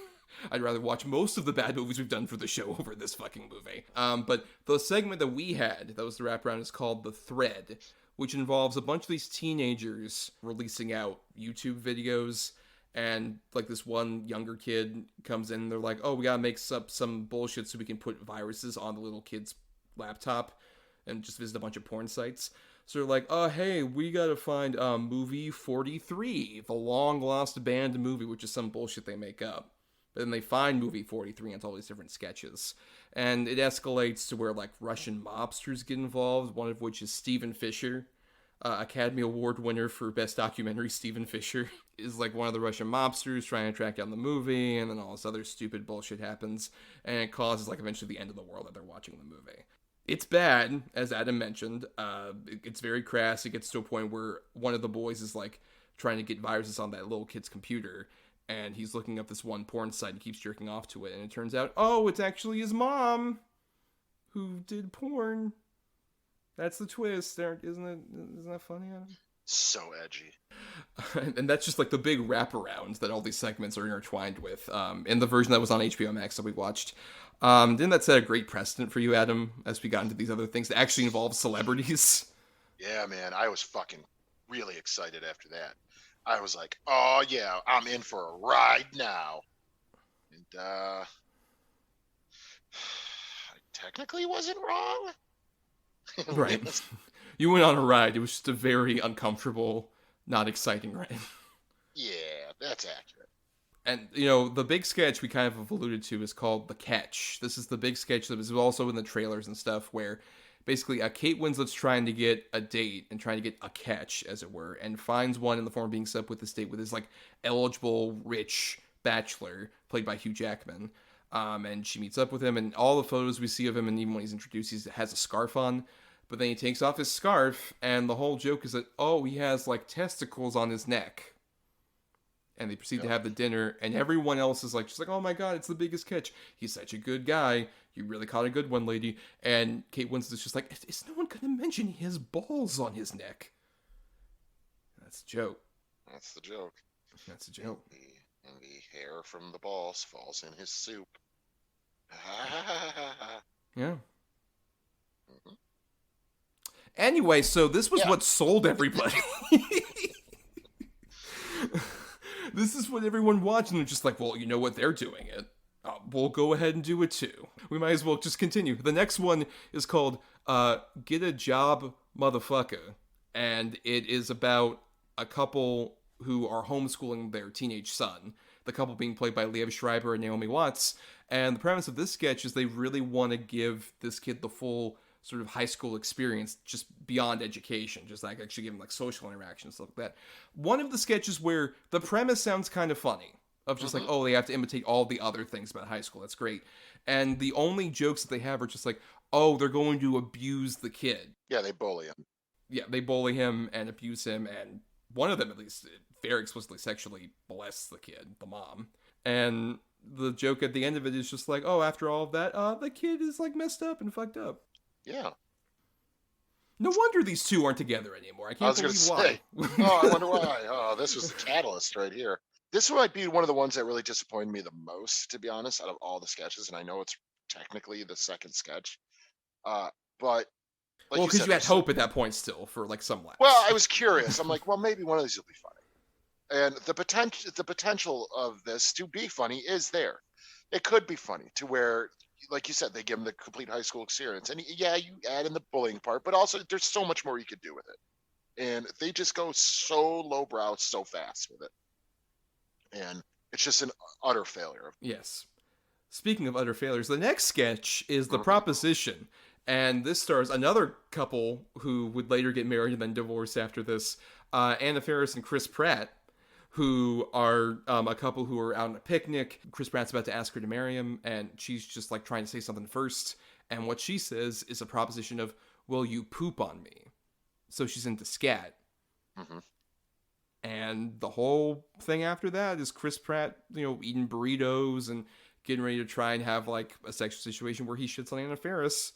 I'd rather watch most of the bad movies we've done for the show over this fucking movie. But the segment that we had, that was the wraparound, is called The Thread, which involves a bunch of these teenagers releasing out YouTube videos, and like this one younger kid comes in and they're like, oh, we gotta make up some bullshit so we can put viruses on the little kid's laptop and just visit a bunch of porn sites. So they're like, oh, hey, we gotta find movie 43, the long lost band movie, which is some bullshit they make up. But then they find movie 43 and it's all these different sketches. And it escalates to where like Russian mobsters get involved, one of which is Stephen Fisher. Academy Award winner for Best Documentary, Stephen Fisher, is like one of the Russian mobsters trying to track down the movie, and then all this other stupid bullshit happens, and it causes like eventually the end of the world that they're watching the movie. It's bad, as Adam mentioned. It's very crass. It gets to a point where one of the boys is like trying to get viruses on that little kid's computer, and he's looking up this one porn site and keeps jerking off to it, and it turns out, oh, it's actually his mom who did porn. That's the twist, isn't that funny, Adam? So edgy. And that's just like the big wraparound that all these segments are intertwined with. In the version that was on HBO Max that we watched, didn't that set a great precedent for you, Adam, as we got into these other things that actually involve celebrities? Yeah, man, I was fucking really excited after that. I was like, oh yeah, I'm in for a ride now. And I technically wasn't wrong. Right. You went on a ride. It was just a very uncomfortable, not exciting ride. Yeah, that's accurate. And, you know, the big sketch we kind of have alluded to is called The Catch. This is the big sketch that was also in the trailers and stuff, where basically Kate Winslet's trying to get a date and trying to get a catch, as it were, and finds one in the form of being set up with this date with this, like, eligible, rich bachelor, played by Hugh Jackman. And she meets up with him, and all the photos we see of him, and even when he's introduced, he has a scarf on. But then he takes off his scarf, and the whole joke is that, oh, he has, like, testicles on his neck. And they proceed to have the dinner, and everyone else is like, just like, oh my god, it's the biggest catch. He's such a good guy. You really caught a good one, lady. And Kate Winslet's just like, is no one going to mention he has balls on his neck? That's a joke. That's the joke. That's a joke. And the hair from the balls falls in his soup. Yeah. Anyway, so this was what sold everybody. This is what everyone watched, and they're just like, well, you know what, they're doing it. We'll go ahead and do it too. We might as well just continue. The next one is called Get a Job, Motherfucker. And it is about a couple who are homeschooling their teenage son. The couple being played by Liev Schreiber and Naomi Watts. And the premise of this sketch is they really want to give this kid the full sort of high school experience just beyond education, just like actually give him like social interactions, stuff like that. One of the sketches where the premise sounds kind of funny, of just like, oh, they have to imitate all the other things about high school. That's great. And the only jokes that they have are just like, oh, they're going to abuse the kid. Yeah, they bully him. Yeah, they bully him and abuse him, and one of them at least very explicitly sexually molests the kid, the mom. And the joke at the end of it is just like, oh, after all of that, the kid is like messed up and fucked up. Yeah. No wonder these two aren't together anymore. I can't believe why. Oh, I wonder why. Oh, this was the catalyst right here. This might be one of the ones that really disappointed me the most, to be honest, out of all the sketches. And I know it's technically the second sketch. But like, well, because you had hope at that point still for like some laughs. Well, I was curious. I'm like, well, maybe one of these will be funny. And the potential of this to be funny is there. It could be funny to where, like you said, they give him the complete high school experience. And yeah, you add in the bullying part, but also there's so much more you could do with it. And they just go so lowbrow so fast with it. And it's just an utter failure. Yes. Speaking of utter failures, the next sketch is The Proposition. And this stars another couple who would later get married and then divorce after this. Anna Faris and Chris Pratt, who are a couple who are out on a picnic. Chris Pratt's about to ask her to marry him, and she's just like trying to say something first. And what she says is a proposition of, will you poop on me? So she's into scat. Mm-hmm. And the whole thing after that is Chris Pratt, eating burritos and getting ready to try and have like a sexual situation where he shits on Anna Faris.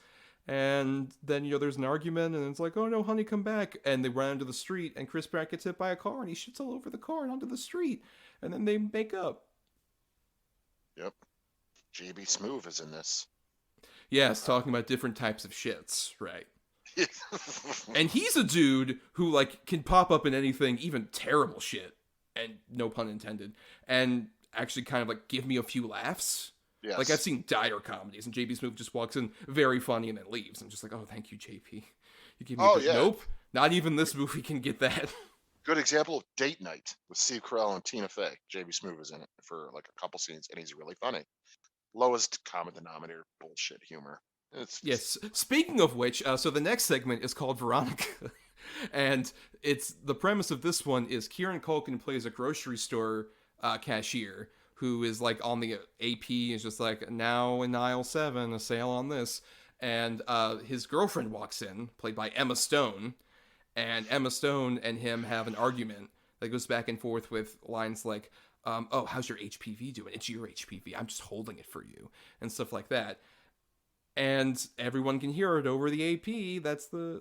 And then, there's an argument, and it's like, oh no, honey, come back. And they run into the street, and Chris Pratt gets hit by a car, and he shits all over the car and onto the street. And then they make up. Yep. JB Smoove is in this. Yes, talking about different types of shits, right. And he's a dude who, like, can pop up in anything, even terrible shit, and no pun intended, and actually kind of, like, give me a few laughs. Yes. Like, I've seen dire comedies, and JB Smoove just walks in very funny and then leaves. I'm just like, oh, thank you, JP. You give me Nope, not even this movie can get that. Good example of Date Night with Steve Carell and Tina Fey. JB Smoove is in it for, like, a couple scenes, and he's really funny. Lowest common denominator bullshit humor. Yes. Speaking of which, so the next segment is called Veronica. And it's the premise of this one is Kieran Culkin plays a grocery store cashier who is like on the AP, is just like, now in aisle 7, a sale on this. And his girlfriend walks in, played by Emma Stone. And Emma Stone and him have an argument that goes back and forth with lines like, oh, how's your HPV doing? It's your HPV. I'm just holding it for you. And stuff like that. And everyone can hear it over the AP.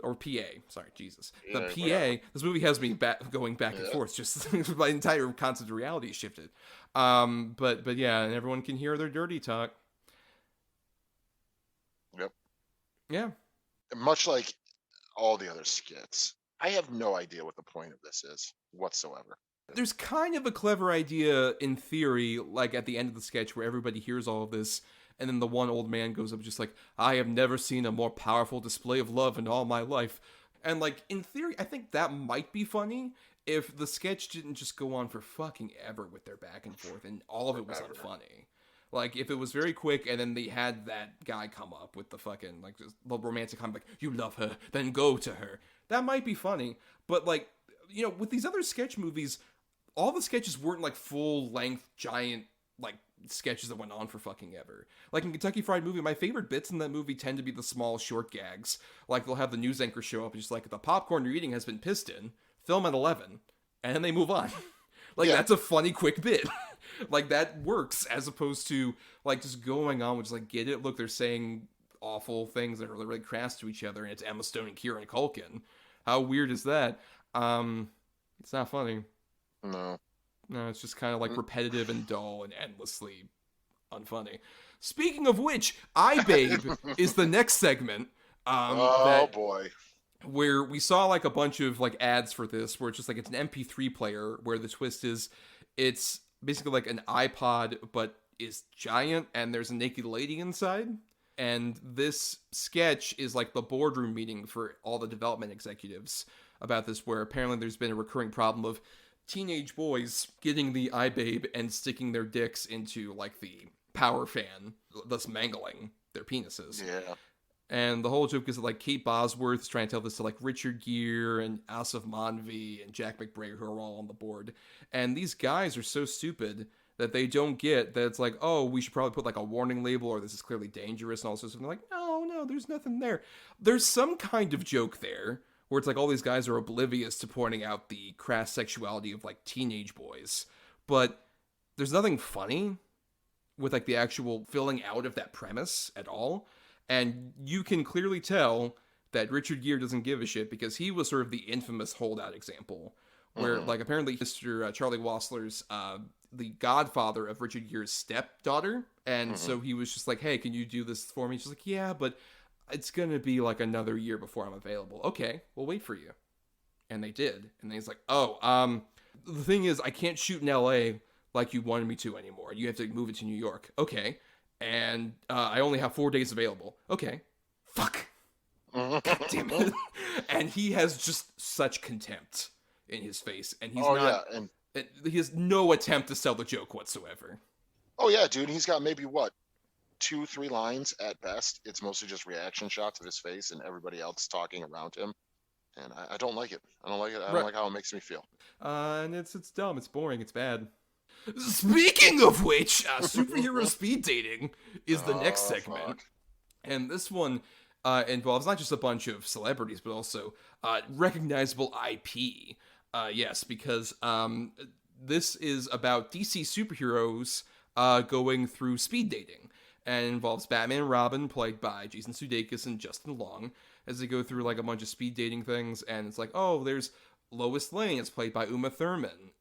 Or PA. Sorry, Jesus. The PA. Whatever. This movie has me going back and forth. Just my entire concept of reality shifted. But yeah, and everyone can hear their dirty talk. Yep. Yeah. Much like all the other skits, I have no idea what the point of this is whatsoever. There's kind of a clever idea in theory, like at the end of the sketch where everybody hears all of this. And then the one old man goes up just like, I have never seen a more powerful display of love in all my life. And like, in theory, I think that might be funny if the sketch didn't just go on for fucking ever with their back and forth and all of it was unfunny. Like, if it was very quick and then they had that guy come up with the fucking, like, just the romantic comment, like, you love her, then go to her. That might be funny. But like, with these other sketch movies, all the sketches weren't like full-length, giant like sketches that went on for fucking ever. Like in Kentucky Fried Movie, my favorite bits in that movie tend to be the small short gags. Like they'll have the news anchor show up and just like, the popcorn you're eating has been pissed in, film at 11, and then they move on. Like that's a funny quick bit. Like that works, as opposed to like just going on with just like, get it, look, they're saying awful things that are really crass to each other, and it's Emma Stone and Kieran Culkin. How weird is that? It's not funny. No, it's just kind of like repetitive and dull and endlessly unfunny. Speaking of which, iBabe is the next segment. Boy. Where we saw like a bunch of like ads for this, where it's just like it's an MP3 player, where the twist is it's basically like an iPod but is giant, and there's a naked lady inside. And this sketch is like the boardroom meeting for all the development executives about this, where apparently there's been a recurring problem of teenage boys getting the iBabe and sticking their dicks into like the power fan, thus mangling their penises. Yeah. And the whole joke is that like Kate Bosworth is trying to tell this to like Richard Gere and Asif Manvi and Jack McBrayer, who are all on the board. And these guys are so stupid that they don't get that it's like, oh, we should probably put like a warning label, or this is clearly dangerous and all sorts of stuff. And they're like, no, there's nothing there. There's some kind of joke there where it's like all these guys are oblivious to pointing out the crass sexuality of like teenage boys. But there's nothing funny with like the actual filling out of that premise at all. And you can clearly tell that Richard Gere doesn't give a shit, because he was sort of the infamous holdout example where like apparently Mr. Charlie Wassler's the godfather of Richard Gere's stepdaughter. And so he was just like, hey, can you do this for me? She's like, yeah, but it's going to be like another year before I'm available. Okay, we'll wait for you. And they did. And then he's like, oh, the thing is, I can't shoot in LA like you wanted me to anymore. You have to move it to New York. Okay. And I only have 4 days available. Okay. Fuck. God damn it. And he has just such contempt in his face. And he's he has no attempt to sell the joke whatsoever. Oh, yeah, dude. He's got maybe, 2-3 lines at best. It's mostly just reaction shots of his face and everybody else talking around him. And I don't like it. I don't like it. I don't like how it makes me feel. And it's dumb. It's boring. It's bad. Speaking of which, superhero speed dating is the next segment. Fuck. And this one involves not just a bunch of celebrities, but also recognizable IP. Yes, because this is about DC superheroes going through speed dating. And it involves Batman and Robin, played by Jason Sudeikis and Justin Long, as they go through like a bunch of speed dating things. And it's like, oh, there's Lois Lane, it's played by Uma Thurman.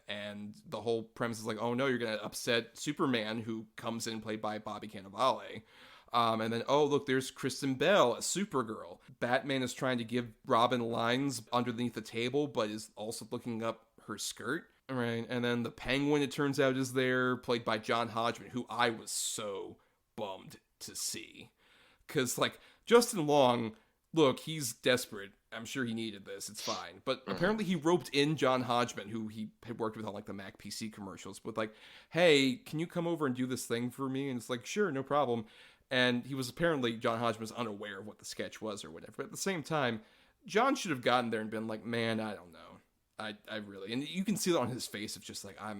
And the whole premise is like, oh no, you're going to upset Superman, who comes in played by Bobby Cannavale. And then, oh, look, there's Kristen Bell, a Supergirl. Batman is trying to give Robin lines underneath the table, but is also looking up her skirt. Right. And then the Penguin, it turns out, is there, played by John Hodgman, who I was so bummed to see. Because, like, Justin Long, look, he's desperate. I'm sure he needed this. It's fine. But apparently he roped in John Hodgman, who he had worked with on, like, the Mac PC commercials, with, like, hey, can you come over and do this thing for me? And it's like, sure, no problem. And he was apparently, John Hodgman was unaware of what the sketch was or whatever. But at the same time, John should have gotten there and been like, man, I don't know. I really, and you can see that on his face of just like, I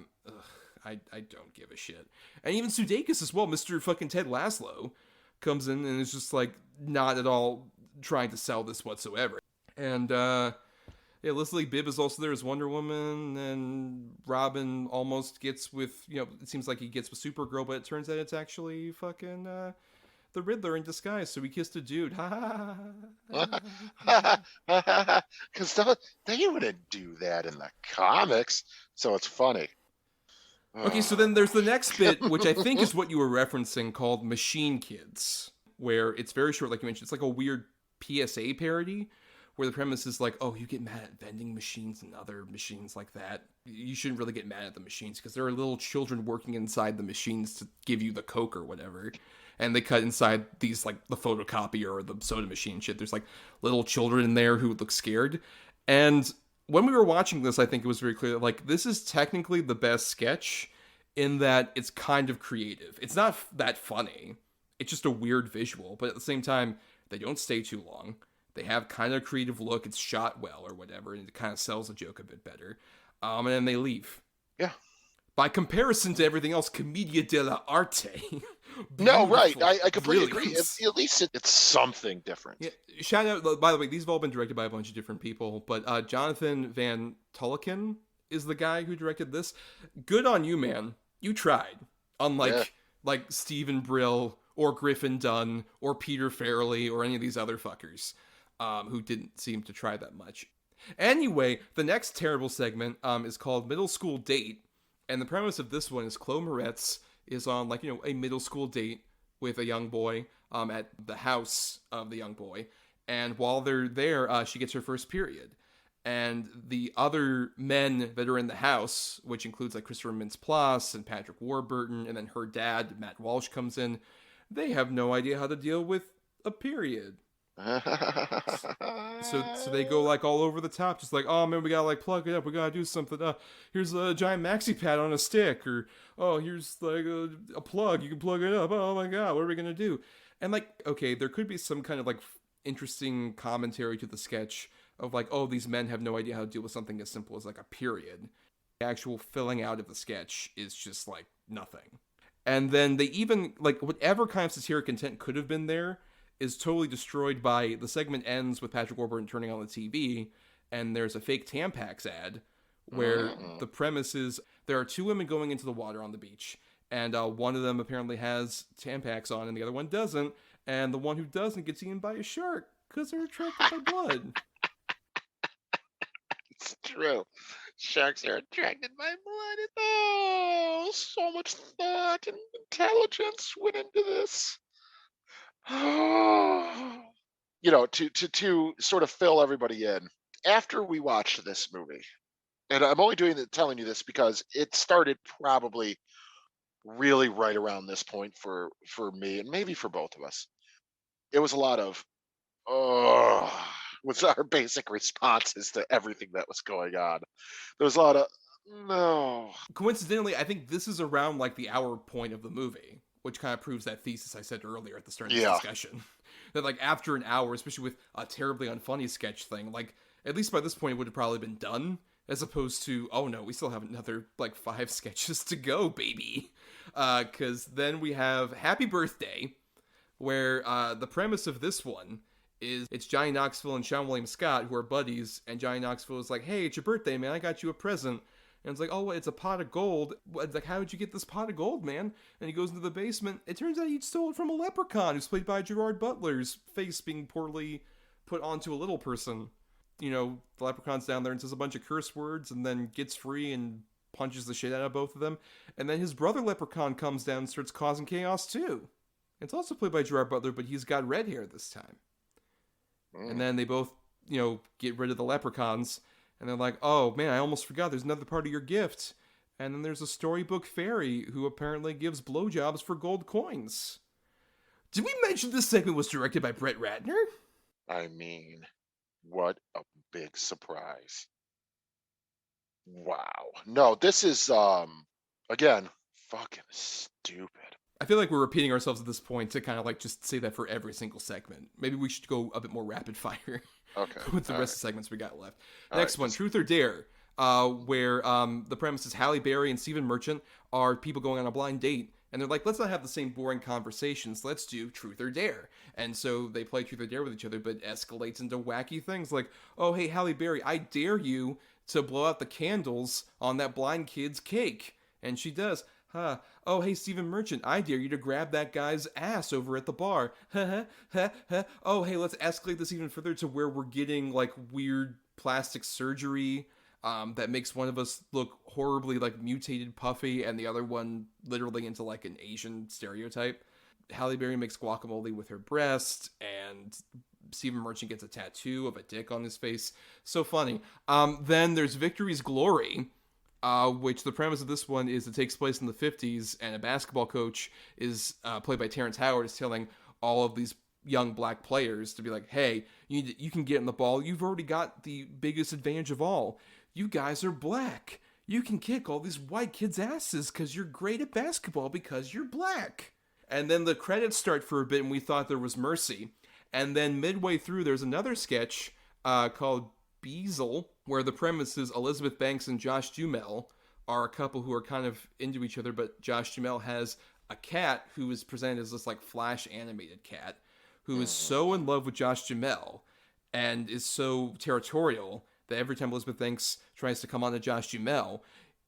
don't give a shit. And even Sudeikis as well, Mr. fucking Ted Laszlo, comes in and is just like, not at all trying to sell this whatsoever. And, Leslie Bibb is also there as Wonder Woman, and Robin almost gets with, it seems like he gets with Supergirl, but it turns out it's actually fucking, the Riddler in disguise, so he kissed a dude. Ha ha ha. Because they wouldn't do that in the comics, so it's funny. Okay, so then there's the next bit, which I think is what you were referencing, called Machine Kids, where it's very short, like you mentioned. It's like a weird PSA parody, where the premise is like, oh, you get mad at vending machines and other machines like that. You shouldn't really get mad at the machines, because there are little children working inside the machines to give you the Coke or whatever. And they cut inside these, like, the photocopier or the soda machine shit. There's, like, little children in there who look scared. And when we were watching this, I think it was very clear that, like, this is technically the best sketch in that it's kind of creative. It's not that funny. It's just a weird visual. But at the same time, they don't stay too long. They have kind of a creative look. It's shot well or whatever. And it kind of sells the joke a bit better. And then they leave. Yeah. By comparison to everything else, commedia dell'arte. No, right. Beautiful I completely agree. brilliance. At least it's something different. Yeah, shout out, by the way, these have all been directed by a bunch of different people, but Jonathan Van Tulleken is the guy who directed this. Good on you, man. You tried. Unlike like Stephen Brill or Griffin Dunn or Peter Farrelly or any of these other fuckers who didn't seem to try that much. Anyway, the next terrible segment is called Middle School Date, and the premise of this one is Chloe Moretz is on a middle school date with a young boy at the house of the young boy, and while they're there, she gets her first period. And the other men that are in the house, which includes like Christopher Mintz-Plasse and Patrick Warburton, and then her dad, Matt Walsh, comes in, they have no idea how to deal with a period. So they go like all over the top, just like, oh man, we gotta like plug it up, we gotta do something. Here's a giant maxi pad on a stick, or oh, here's like a plug, you can plug it up. Oh my god, what are we gonna do? And like, okay, there could be some kind of like interesting commentary to the sketch of like, oh, these men have no idea how to deal with something as simple as like a period. The actual filling out of the sketch is just like nothing. And then they even like whatever kind of satiric content could have been there is totally destroyed by the segment ends with Patrick Warburton turning on the TV, and there's a fake Tampax ad where the premise is there are two women going into the water on the beach, and one of them apparently has Tampax on and the other one doesn't, and the one who doesn't gets eaten by a shark because they're attracted by blood. It's true. Sharks are attracted by blood. Oh, so much thought and intelligence went into this. To sort of fill everybody in, after we watched this movie, and I'm only telling you this because it started probably really right around this point for me and maybe for both of us. It was a lot of was our basic responses to everything that was going on. There was a lot of no. Coincidentally, I think this is around like the hour point of the movie, which kind of proves that thesis I said earlier at the start of this discussion. That like after an hour, especially with a terribly unfunny sketch thing, like at least by this point it would have probably been done, as opposed to, oh no, we still have another like 5 sketches to go, baby. Because then we have Happy Birthday, where the premise of this one is it's Johnny Knoxville and Sean William Scott who are buddies, and Johnny Knoxville is like, hey, it's your birthday, man, I got you a present. And it's like, oh, it's a pot of gold. It's like, how did you get this pot of gold, man? And he goes into the basement. It turns out he stole it from a leprechaun who's played by Gerard Butler's face being poorly put onto a little person. You know, the leprechaun's down there and says a bunch of curse words and then gets free and punches the shit out of both of them. And then his brother leprechaun comes down and starts causing chaos too. It's also played by Gerard Butler, but he's got red hair this time. And then they both, get rid of the leprechauns. And they're like, oh, man, I almost forgot. There's another part of your gift. And then there's a storybook fairy who apparently gives blowjobs for gold coins. Did we mention this segment was directed by Brett Ratner? I mean, what a big surprise. Wow. No, this is, again, fucking stupid. I feel like we're repeating ourselves at this point to kind of like just say that for every single segment. Maybe we should go a bit more rapid fire. Okay. With the rest of the segments we got left. Next one, Truth or Dare, where the premise is Halle Berry and Stephen Merchant are people going on a blind date. And they're like, let's not have the same boring conversations. Let's do Truth or Dare. And so they play Truth or Dare with each other, but it escalates into wacky things like, oh, hey, Halle Berry, I dare you to blow out the candles on that blind kid's cake. And she does. Oh, hey, Stephen Merchant, I dare you to grab that guy's ass over at the bar. Oh, hey, let's escalate this even further to where we're getting, like, weird plastic surgery that makes one of us look horribly, like, mutated puffy, and the other one literally into, like, an Asian stereotype. Halle Berry makes guacamole with her breast, and Stephen Merchant gets a tattoo of a dick on his face. So funny. Then there's Victory's Glory, which the premise of this one is it takes place in the 50s, and a basketball coach is played by Terrence Howard is telling all of these young black players to be like, hey, you can get in the ball. You've already got the biggest advantage of all. You guys are black. You can kick all these white kids' asses because you're great at basketball because you're black. And then the credits start for a bit, and we thought there was mercy. And then midway through, there's another sketch called Beazle, where the premise is Elizabeth Banks and Josh Duhamel are a couple who are kind of into each other, but Josh Duhamel has a cat who is presented as this like flash animated cat who is so in love with Josh Duhamel and is so territorial that every time Elizabeth Banks tries to come on to Josh Duhamel,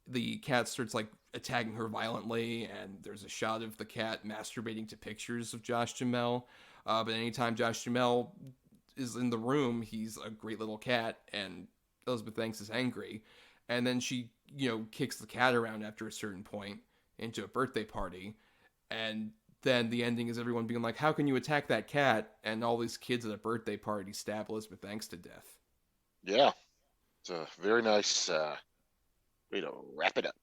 the cat starts like attacking her violently, and there's a shot of the cat masturbating to pictures of Josh Duhamel. But anytime Josh Duhamel is in the room, he's a great little cat, and Elizabeth Banks is angry. And then she, kicks the cat around after a certain point into a birthday party. And then the ending is everyone being like, how can you attack that cat? And all these kids at a birthday party stab Elizabeth Banks to death. Yeah. It's a very nice way to wrap it up.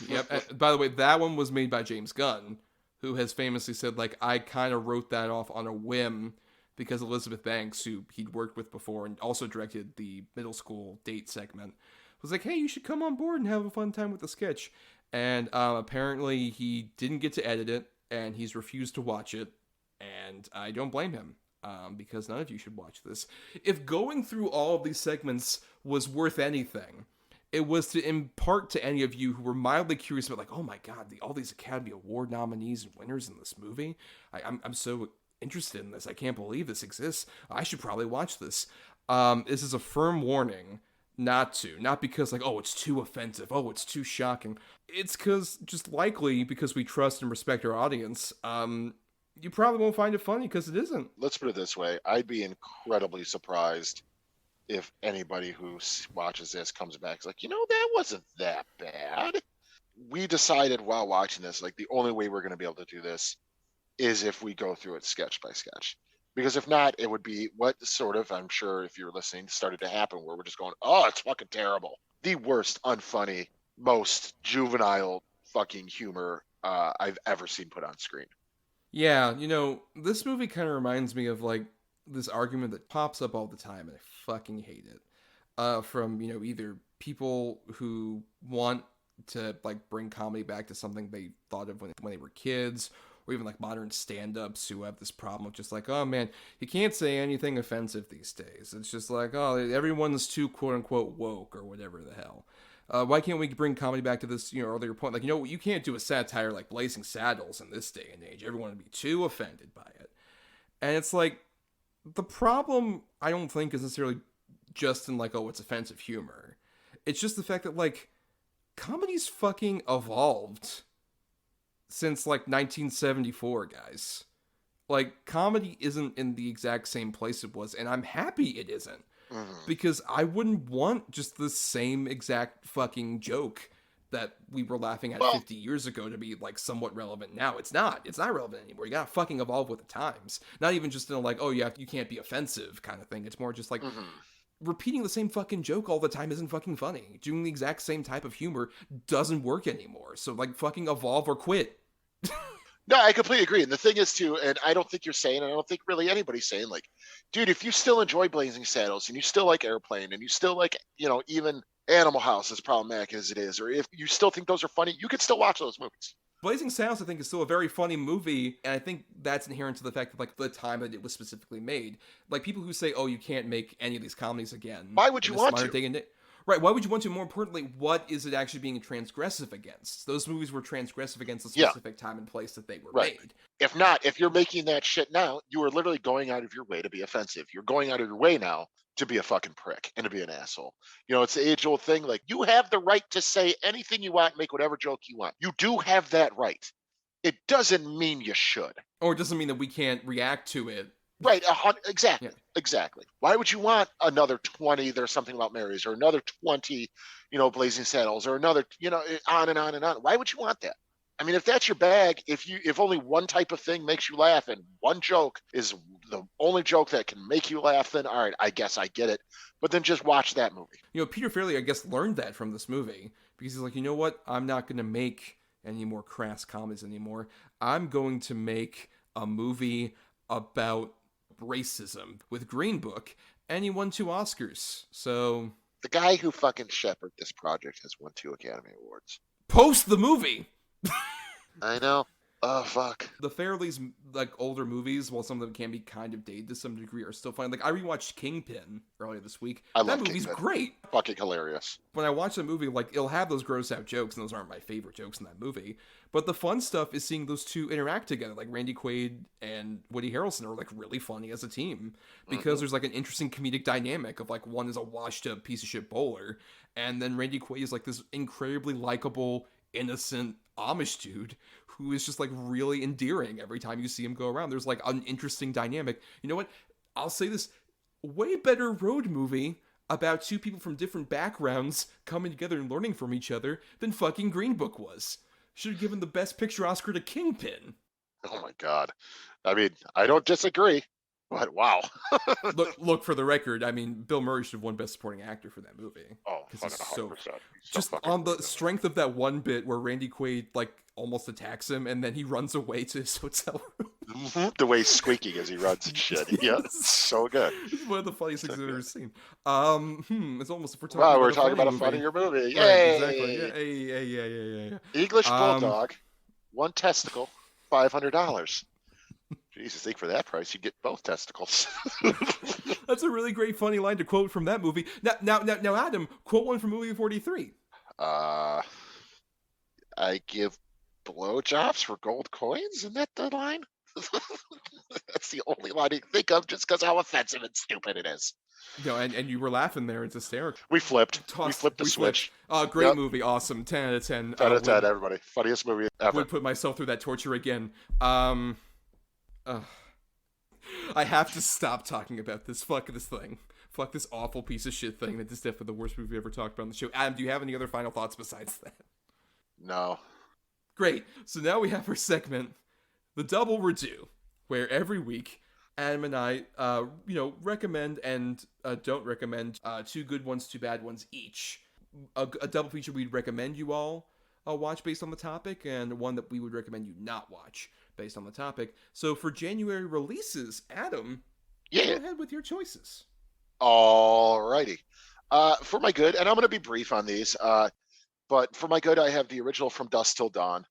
Yep. And by the way, that one was made by James Gunn, who has famously said, like, I kind of wrote that off on a whim because Elizabeth Banks, who he'd worked with before and also directed the middle school date segment, was like, hey, you should come on board and have a fun time with the sketch. And apparently he didn't get to edit it, and he's refused to watch it. And I don't blame him, because none of you should watch this. If going through all of these segments was worth anything, it was to impart to any of you who were mildly curious about, like, oh my God, all these Academy Award nominees and winners in this movie. I'm so interested in this. I can't believe this exists. I should probably watch this. This is a firm warning not to. Not because, like, oh, it's too offensive. Oh, it's too shocking. It's just likely because we trust and respect our audience. You probably won't find it funny because it isn't. Let's put it this way. I'd be incredibly surprised if anybody who watches this comes back is like, that wasn't that bad. We decided while watching this, like, the only way we're going to be able to do this is if we go through it sketch by sketch. Because if not, it would be what sort of, I'm sure if you're listening, started to happen where we're just going, oh, it's fucking terrible. The worst, unfunny, most juvenile fucking humor I've ever seen put on screen. Yeah, this movie kind of reminds me of, like, this argument that pops up all the time, and I fucking hate it. From, either people who want to, like, bring comedy back to something they thought of when they were kids, or even, like, modern stand-ups who have this problem of just like, oh, man, you can't say anything offensive these days. It's just like, oh, everyone's too, quote-unquote, woke, or whatever the hell. Why can't we bring comedy back to this, earlier point? Like, you can't do a satire like Blazing Saddles in this day and age. Everyone would be too offended by it. And it's like, the problem, I don't think, is necessarily just in, like, oh, it's offensive humor. It's just the fact that, like, comedy's fucking evolved since, like, 1974, guys. Like, comedy isn't in the exact same place it was, and I'm happy it isn't. Because I wouldn't want just the same exact fucking joke that we were laughing at 50 years ago to be, like, somewhat relevant now. It's not relevant anymore. You gotta fucking evolve with the times. Not even just in a, like, oh, you can't be offensive kind of thing. It's more just like, repeating the same fucking joke all the time isn't fucking funny. Doing the exact same type of humor doesn't work anymore. So, like, fucking evolve or quit. No, I completely agree. And the thing is, too, and I don't think you're saying, and I don't think really anybody's saying, like, dude, if you still enjoy Blazing Saddles and you still like Airplane and you still like, even Animal House, as problematic as it is, or if you still think those are funny, you can still watch those movies. Blazing Saddles, I think, is still a very funny movie, and I think that's inherent to the fact that, like, the time that it was specifically made. Like, people who say, oh, you can't make any of these comedies again. Why would you want to? Right, why would you want to? More importantly, what is it actually being transgressive against? Those movies were transgressive against the specific time and place that they were made. If not, if you're making that shit now, you are literally going out of your way to be offensive. You're going out of your way now to be a fucking prick and to be an asshole. It's the age-old thing, like, you have the right to say anything you want, make whatever joke you want. You do have that right. It doesn't mean you should. Or it doesn't mean that we can't react to it. Right, exactly, exactly. Why would you want another 20 There's Something About Mary's, or another 20, Blazing Saddles, or another, on and on and on? Why would you want that? I mean, if that's your bag, if only one type of thing makes you laugh and one joke is the only joke that can make you laugh, then all right, I guess I get it. But then just watch that movie. Peter Farrelly, I guess, learned that from this movie because he's like, you know what? I'm not going to make any more crass comedies anymore. I'm going to make a movie about racism with Green Book, and he won 2 Oscars. So the guy who fucking shepherded this project has won 2 Academy Awards. Post the movie. I know. Oh, fuck. The Farrelly's like older movies, while some of them can be kind of dated to some degree, are still fun. Like I rewatched Kingpin earlier this week. I That love movie's Kingpin. great. Fucking hilarious. When I watch the movie, like it'll have those gross out jokes, and those aren't my favorite jokes in that movie. But the fun stuff is seeing those two interact together. Like Randy Quaid and Woody Harrelson are like really funny as a team because there's like an interesting comedic dynamic of like one is a washed up piece of shit bowler, and then Randy Quaid is like this incredibly likable, innocent Amish dude who is just like really endearing every time you see him go around. There's like an interesting dynamic. You know what? I'll say this: way better road movie about two people from different backgrounds coming together and learning from each other than fucking Green Book was. Should have given the Best Picture Oscar to Kingpin. Oh my God. I mean, I don't disagree, but wow. look, for the record, I mean, Bill Murray should have won Best Supporting Actor for that movie. Oh, because fucking 100%. he's so He's so on the fucking strength of that one bit where Randy Quaid like almost attacks him and then he runs away to his hotel room. The way he's squeaking as he runs and shit. Yeah, it's so good. It's one of the funniest things I've ever seen. It's almost if we're talking Wow, about we're talking about a funnier movie. Yay! Right, exactly. Yeah. English Bulldog, one testicle, $500. Jesus, think for that price you get both testicles. That's a really great, funny line to quote from that movie. Now, Adam, quote one from movie 43. I give blowjobs for gold coins. Isn't that the line? That's the only line I can think of, just because how offensive and stupid it is. No, and you were laughing there. It's hysterical. We flipped the switch. Great movie. Awesome. 10 out of 10. 10 out of 10, everybody. Funniest movie ever. Would put myself through that torture again. I have to stop talking about this. Fuck this thing. Fuck this awful piece of shit thing. That is definitely the worst movie we ever talked about on the show. Adam, do you have any other final thoughts besides that? No. Great. So now we have our segment, The Double Redo, where every week Adam and I, recommend and don't recommend two good ones, two bad ones each. A double feature we'd recommend you all watch based on the topic, and one that we would recommend you not watch based on the topic. So for January releases, Adam, go ahead with your choices. Alrighty. For my good, and I'm going to be brief on these, but for my good, I have the original From Dusk Till Dawn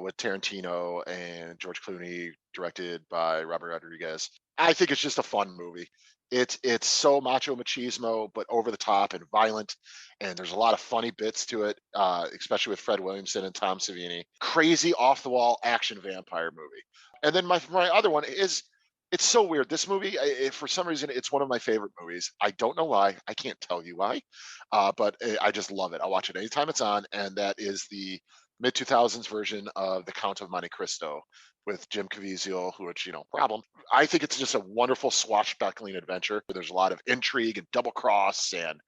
with Tarantino and George Clooney, directed by Robert Rodriguez. I think it's just a fun movie. It's so macho machismo, but over the top and violent, and there's a lot of funny bits to it, especially with Fred Williamson and Tom Savini. Crazy off the wall action vampire movie. And then my other one is, it's so weird. This movie, for some reason, it's one of my favorite movies. I don't know why. I can't tell you why, but I just love it. I watch it anytime it's on, and that is the mid-2000s version of The Count of Monte Cristo with Jim Caviezel, which, problem. I think it's just a wonderful swashbuckling adventure. There's a lot of intrigue and double cross and,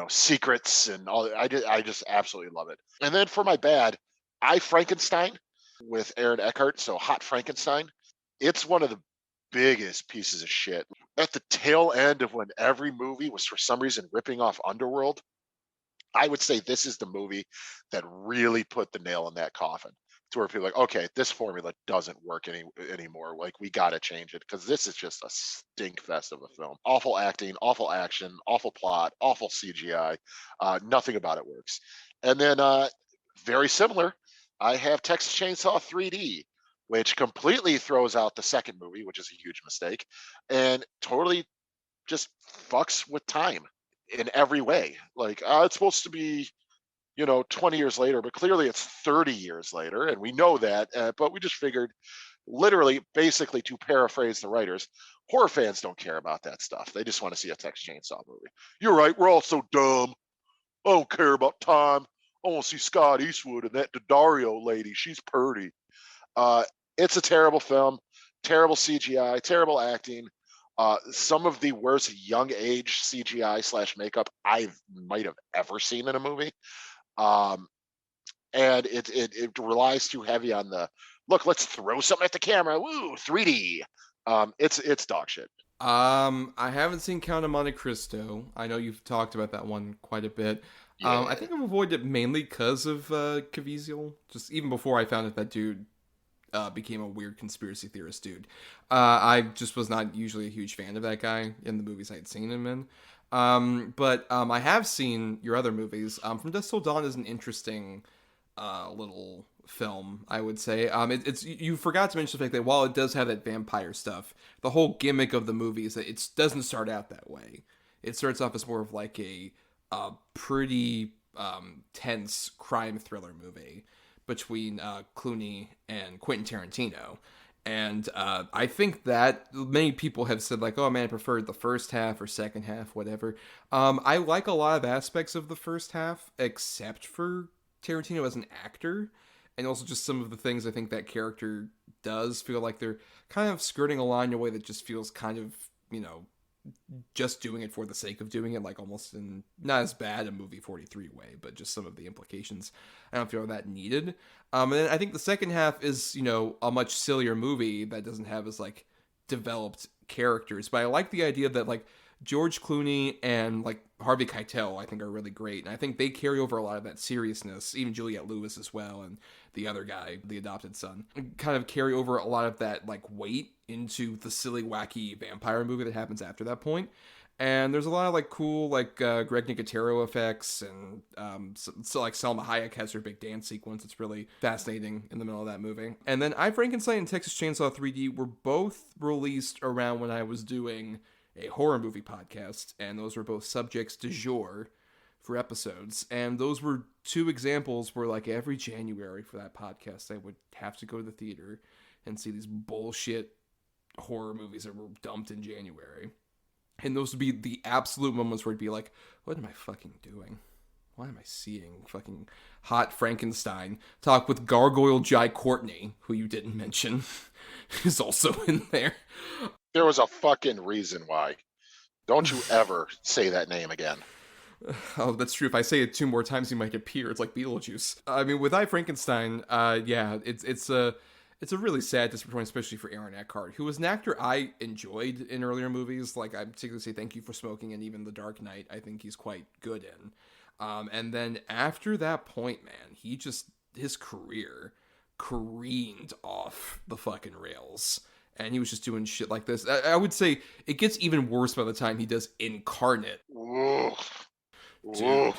secrets and all. I just absolutely love it. And then for my bad, I Frankenstein with Aaron Eckhart, so Hot Frankenstein. It's one of the biggest pieces of shit. At the tail end of when every movie was for some reason ripping off Underworld, I would say this is the movie that really put the nail in that coffin. To where people are like, okay, this formula doesn't work anymore. Like, we got to change it, because this is just a stink fest of a film. Awful acting, awful action, awful plot, awful CGI. Nothing about it works. And then very similar, I have Texas Chainsaw 3D, which completely throws out the second movie, which is a huge mistake, and totally just fucks with time in every way. Like, it's supposed to be 20 years later, but clearly it's 30 years later, and we know that, but we just figured, literally, basically, to paraphrase the writers, horror fans don't care about that stuff. They just want to see a Texas Chainsaw movie. You're right, we're all so dumb. I don't care about time. I want to see Scott Eastwood and that Daddario lady. She's pretty. It's a terrible film, terrible CGI, terrible acting. Some of the worst young age CGI / makeup I might have ever seen in a movie. And it relies too heavy on the, look, let's throw something at the camera. Woo, 3D. It's dog shit. I haven't seen Count of Monte Cristo. I know you've talked about that one quite a bit. Yeah. I think I've avoided it mainly because of Caviezel. Just even before I found out that dude became a weird conspiracy theorist dude. I just was not usually a huge fan of that guy in the movies I had seen him in. But I have seen your other movies. From Dusk Till Dawn is an interesting little film, I would say. It's you forgot to mention the fact that while it does have that vampire stuff, the whole gimmick of the movie is that it doesn't start out that way. It starts off as more of like a pretty tense crime thriller movie between Clooney and Quentin Tarantino. And I think that many people have said, like, oh man, I preferred the first half or second half, whatever. I like a lot of aspects of the first half, except for Tarantino as an actor. And also just some of the things I think that character does feel like they're kind of skirting a line in a way that just feels kind of, just doing it for the sake of doing it, like almost in not as bad a movie 43 way, but just some of the implications I don't feel that needed. And then I think the second half is, a much sillier movie that doesn't have as like developed characters. But I like the idea that like George Clooney and like Harvey Keitel, I think, are really great. And I think they carry over a lot of that seriousness, even Juliette Lewis as well, and the other guy, the adopted son, kind of carry over a lot of that like weight into the silly, wacky vampire movie that happens after that point. And there's a lot of like cool like Greg Nicotero effects, and so like Selma Hayek has her big dance sequence. It's really fascinating in the middle of that movie. And then I Frankenstein and Texas Chainsaw 3D were both released around when I was doing a horror movie podcast, and those were both subjects du jour for episodes. And those were two examples where like every January for that podcast I would have to go to the theater and see these bullshit horror movies that were dumped in January. And those would be the absolute moments where it'd be like, what am I fucking doing? Why am I seeing fucking Hot Frankenstein talk with Gargoyle Jai Courtney, who you didn't mention, is also in there. There was a fucking reason why. Don't you ever say that name again. Oh, that's true. If I say it 2 more times, he might appear. It's like Beetlejuice. I mean, with I Frankenstein, yeah, it's a really sad disappointment, especially for Aaron Eckhart, who was an actor I enjoyed in earlier movies. Like, I particularly say Thank You for Smoking and even The Dark Knight, I think he's quite good in. And then after that point, man, his career careened off the fucking rails. And he was just doing shit like this. I would say it gets even worse by the time he does Incarnate. Dude,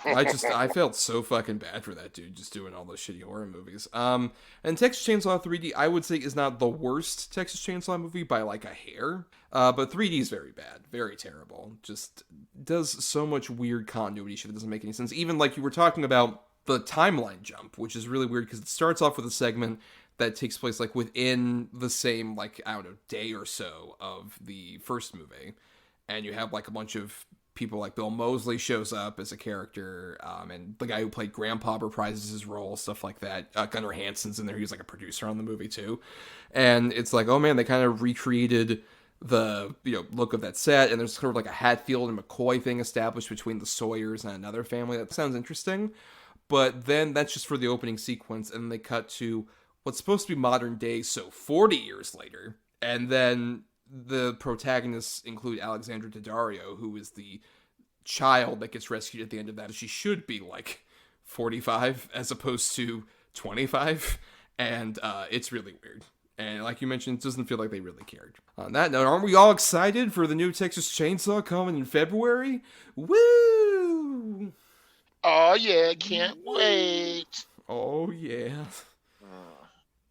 I felt so fucking bad for that dude just doing all those shitty horror movies. And Texas Chainsaw 3D, I would say, is not the worst Texas Chainsaw movie by like a hair. But 3D is very bad, very terrible. Just does so much weird continuity shit that doesn't make any sense. Even like you were talking about the timeline jump, which is really weird because it starts off with a segment that takes place like within the same, like, I don't know, day or so of the first movie. And you have like a bunch of people, like Bill Moseley shows up as a character, and the guy who played Grandpa reprises his role, stuff like that. Gunnar Hansen's in there. He was like a producer on the movie too. And it's like, oh man, they kind of recreated the look of that set, and there's sort of like a Hatfield and McCoy thing established between the Sawyers and another family. That sounds interesting. But then that's just for the opening sequence, and they cut to what's supposed to be modern day, so 40 years later. And then the protagonists include Alexandra Daddario, who is the child that gets rescued at the end of that. She should be like 45 as opposed to 25. And it's really weird. And like you mentioned, it doesn't feel like they really cared. On that note, aren't we all excited for the new Texas Chainsaw coming in February? Woo! Oh yeah, can't wait. Oh yeah.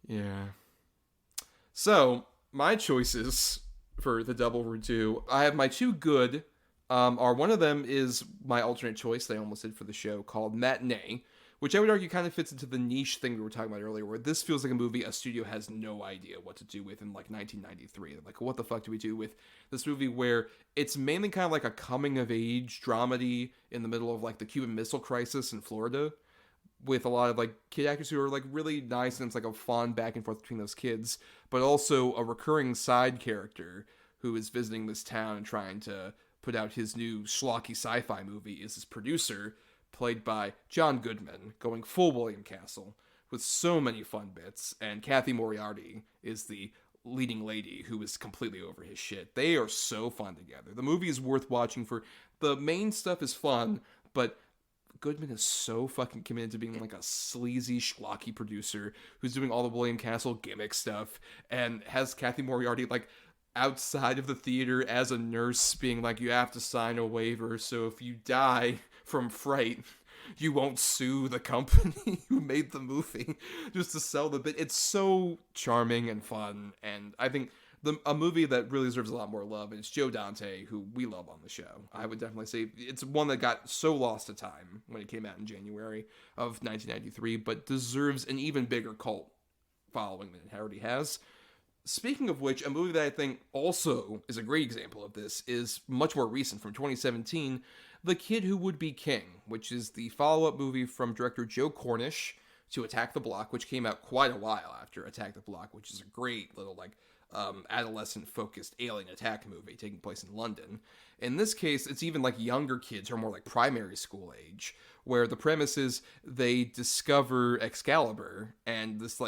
Yeah. So, my choices for the double redo, I have my 2 good, are one of them is my alternate choice that I almost did for the show called Matinee, which I would argue kind of fits into the niche thing we were talking about earlier, where this feels like a movie a studio has no idea what to do with in like 1993. Like, what the fuck do we do with this movie where it's mainly kind of like a coming-of-age dramedy in the middle of like the Cuban Missile Crisis in Florida, with a lot of like kid actors who are like really nice, and it's like a fun back and forth between those kids, but also a recurring side character who is visiting this town and trying to put out his new schlocky sci-fi movie is his producer, played by John Goodman, going full William Castle with so many fun bits. And Kathy Moriarty is the leading lady who is completely over his shit. They are so fun together. The movie is worth watching for the main stuff is fun, but Goodman is so fucking committed to being like a sleazy, schlocky producer who's doing all the William Castle gimmick stuff, and has Kathy Moriarty like outside of the theater as a nurse being like, you have to sign a waiver, so if you die from fright, you won't sue the company who made the movie just to sell the bit. It's so charming and fun, and I think a movie that really deserves a lot more love is Joe Dante, who we love on the show. I would definitely say it's one that got so lost to time when it came out in January of 1993, but deserves an even bigger cult following than it already has. Speaking of which, a movie that I think also is a great example of this is much more recent, from 2017, The Kid Who Would Be King, which is the follow-up movie from director Joe Cornish to Attack the Block, which came out quite a while after Attack the Block, which is a great little, adolescent-focused alien attack movie taking place in London. In this case, it's even, younger kids who are more like primary school age, where the premise is they discover Excalibur, and this,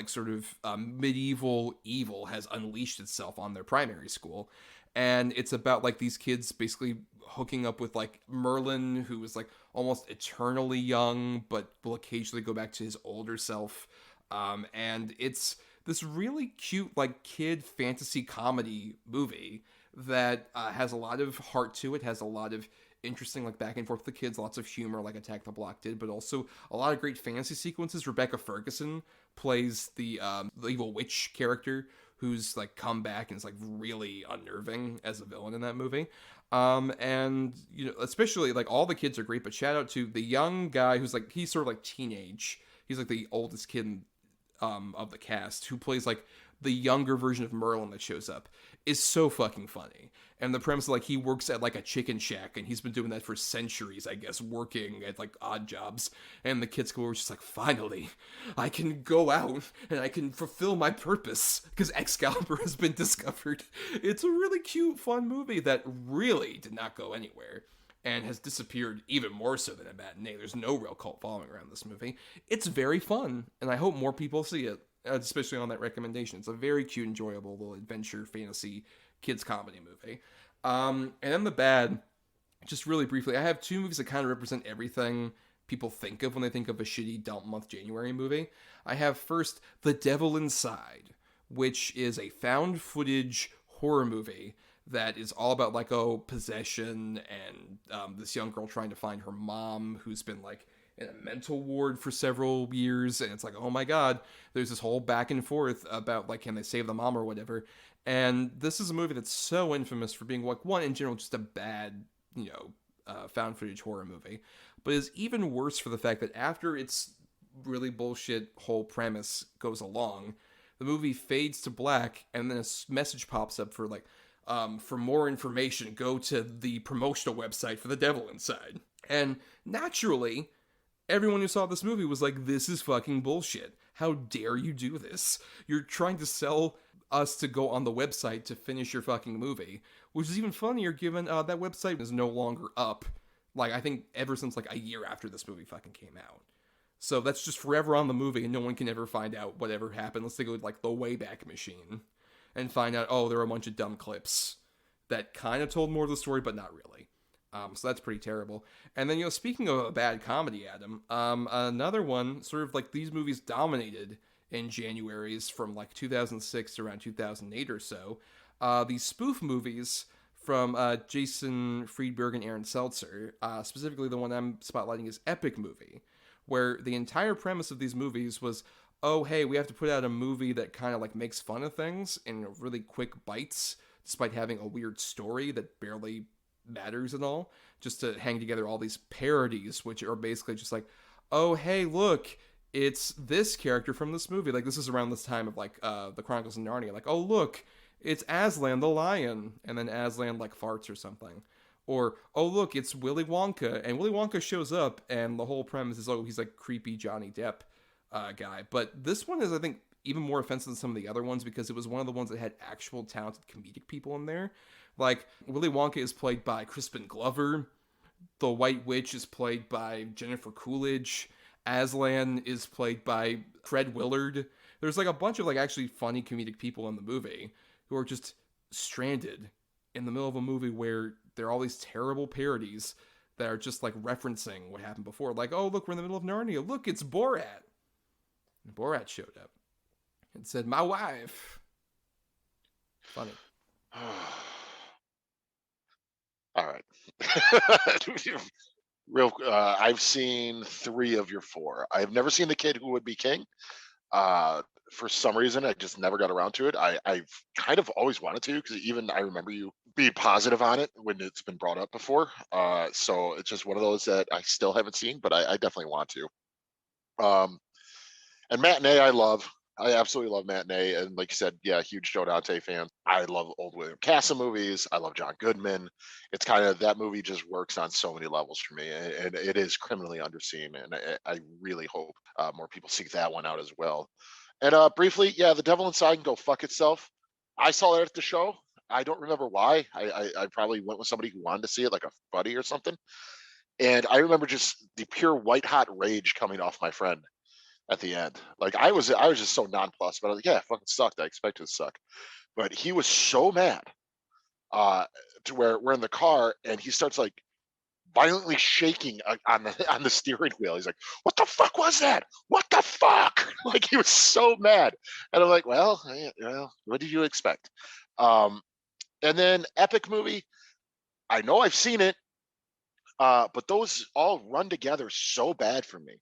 medieval evil has unleashed itself on their primary school. And it's about, these kids basically hooking up with, Merlin, who is, almost eternally young, but will occasionally go back to his older self. And it's this really cute, kid fantasy comedy movie that has a lot of heart to it, has a lot of interesting, back and forth with the kids, lots of humor like Attack the Block did, but also a lot of great fantasy sequences. Rebecca Ferguson plays the evil witch character who's, come back and is, really unnerving as a villain in that movie. And, especially, all the kids are great, but shout out to the young guy who's, he's sort of, teenage. He's, the oldest kid of the cast, who plays the younger version of Merlin that shows up, is so fucking funny. And the premise he works at a chicken shack, and he's been doing that for centuries, I guess, working at odd jobs. And the kids go over, just finally, I can go out and I can fulfill my purpose because Excalibur has been discovered. It's a really cute, fun movie that really did not go anywhere, and has disappeared even more so than a matinee. There's no real cult following around this movie. It's very fun, and I hope more people see it, especially on that recommendation. It's a very cute, enjoyable little adventure, fantasy, kids comedy movie. And then the bad, just really briefly, I have two movies that kind of represent everything people think of when they think of a shitty dump month January movie. I have first The Devil Inside, which is a found footage horror movie that is all about possession and this young girl trying to find her mom, who's been in a mental ward for several years, and it's oh my god, there's this whole back and forth about can they save the mom or whatever. And this is a movie that's so infamous for being one, in general, just a bad found footage horror movie, but is even worse for the fact that after its really bullshit whole premise goes along, the movie fades to black, and then a message pops up for more information, go to the promotional website for The Devil Inside. And naturally, everyone who saw this movie was this is fucking bullshit. How dare you do this? You're trying to sell us to go on the website to finish your fucking movie, which is even funnier given that website is no longer up. I think ever since a year after this movie fucking came out. So that's just forever on the movie, and no one can ever find out whatever happened. Let's go with the Wayback Machine and find out, oh, there are a bunch of dumb clips that kind of told more of the story, but not really. So that's pretty terrible. And then, speaking of a bad comedy, Adam, another one, sort of these movies dominated in Januaries from 2006 to around 2008 or so. These spoof movies from Jason Friedberg and Aaron Seltzer, specifically the one I'm spotlighting is Epic Movie, where the entire premise of these movies was, oh, hey, we have to put out a movie that kind of makes fun of things in really quick bites, despite having a weird story that barely matters at all, just to hang together all these parodies, which are basically just oh, hey, look, it's this character from this movie. This is around this time of the Chronicles of Narnia. Oh, look, it's Aslan the lion, and then Aslan farts or something. Or, oh, look, it's Willy Wonka, and Willy Wonka shows up, and the whole premise is, oh, he's creepy Johnny Depp guy. But this one is, I think, even more offensive than some of the other ones, because it was one of the ones that had actual talented comedic people in there. Willy Wonka is played by Crispin Glover. The White Witch is played by Jennifer Coolidge. Aslan is played by Fred Willard. There's a bunch of actually funny comedic people in the movie who are just stranded in the middle of a movie where there are all these terrible parodies that are just referencing what happened before. Oh, look, we're in the middle of Narnia. Look, it's Borat. And Borat showed up and said, my wife. Funny. All right. I've seen 3 of your 4. I've never seen The Kid Who Would Be King. For some reason, I just never got around to it. I've kind of always wanted to, because even I remember you being positive on it when it's been brought up before. So it's just one of those that I still haven't seen, but I definitely want to. And Matinee, I love. I absolutely love Matinee. And like you said, yeah, huge Joe Dante fan. I love old William Castle movies. I love John Goodman. It's kind of, that movie just works on so many levels for me. And it is criminally underseen. And I really hope more people seek that one out as well. And briefly, yeah, The Devil Inside can go fuck itself. I saw it at the show. I don't remember why. I probably went with somebody who wanted to see it, like a buddy or something. And I remember just the pure white hot rage coming off my friend at the end. Like I was just so nonplussed, but I was like, yeah, it fucking sucked. I expected it to suck. But he was so mad to where we're in the car and he starts like violently shaking on the steering wheel. He's like, what the fuck was that? What the fuck? Like he was so mad. And I'm like, well, what did you expect? And then epic movie, I know I've seen it, but those all run together so bad for me.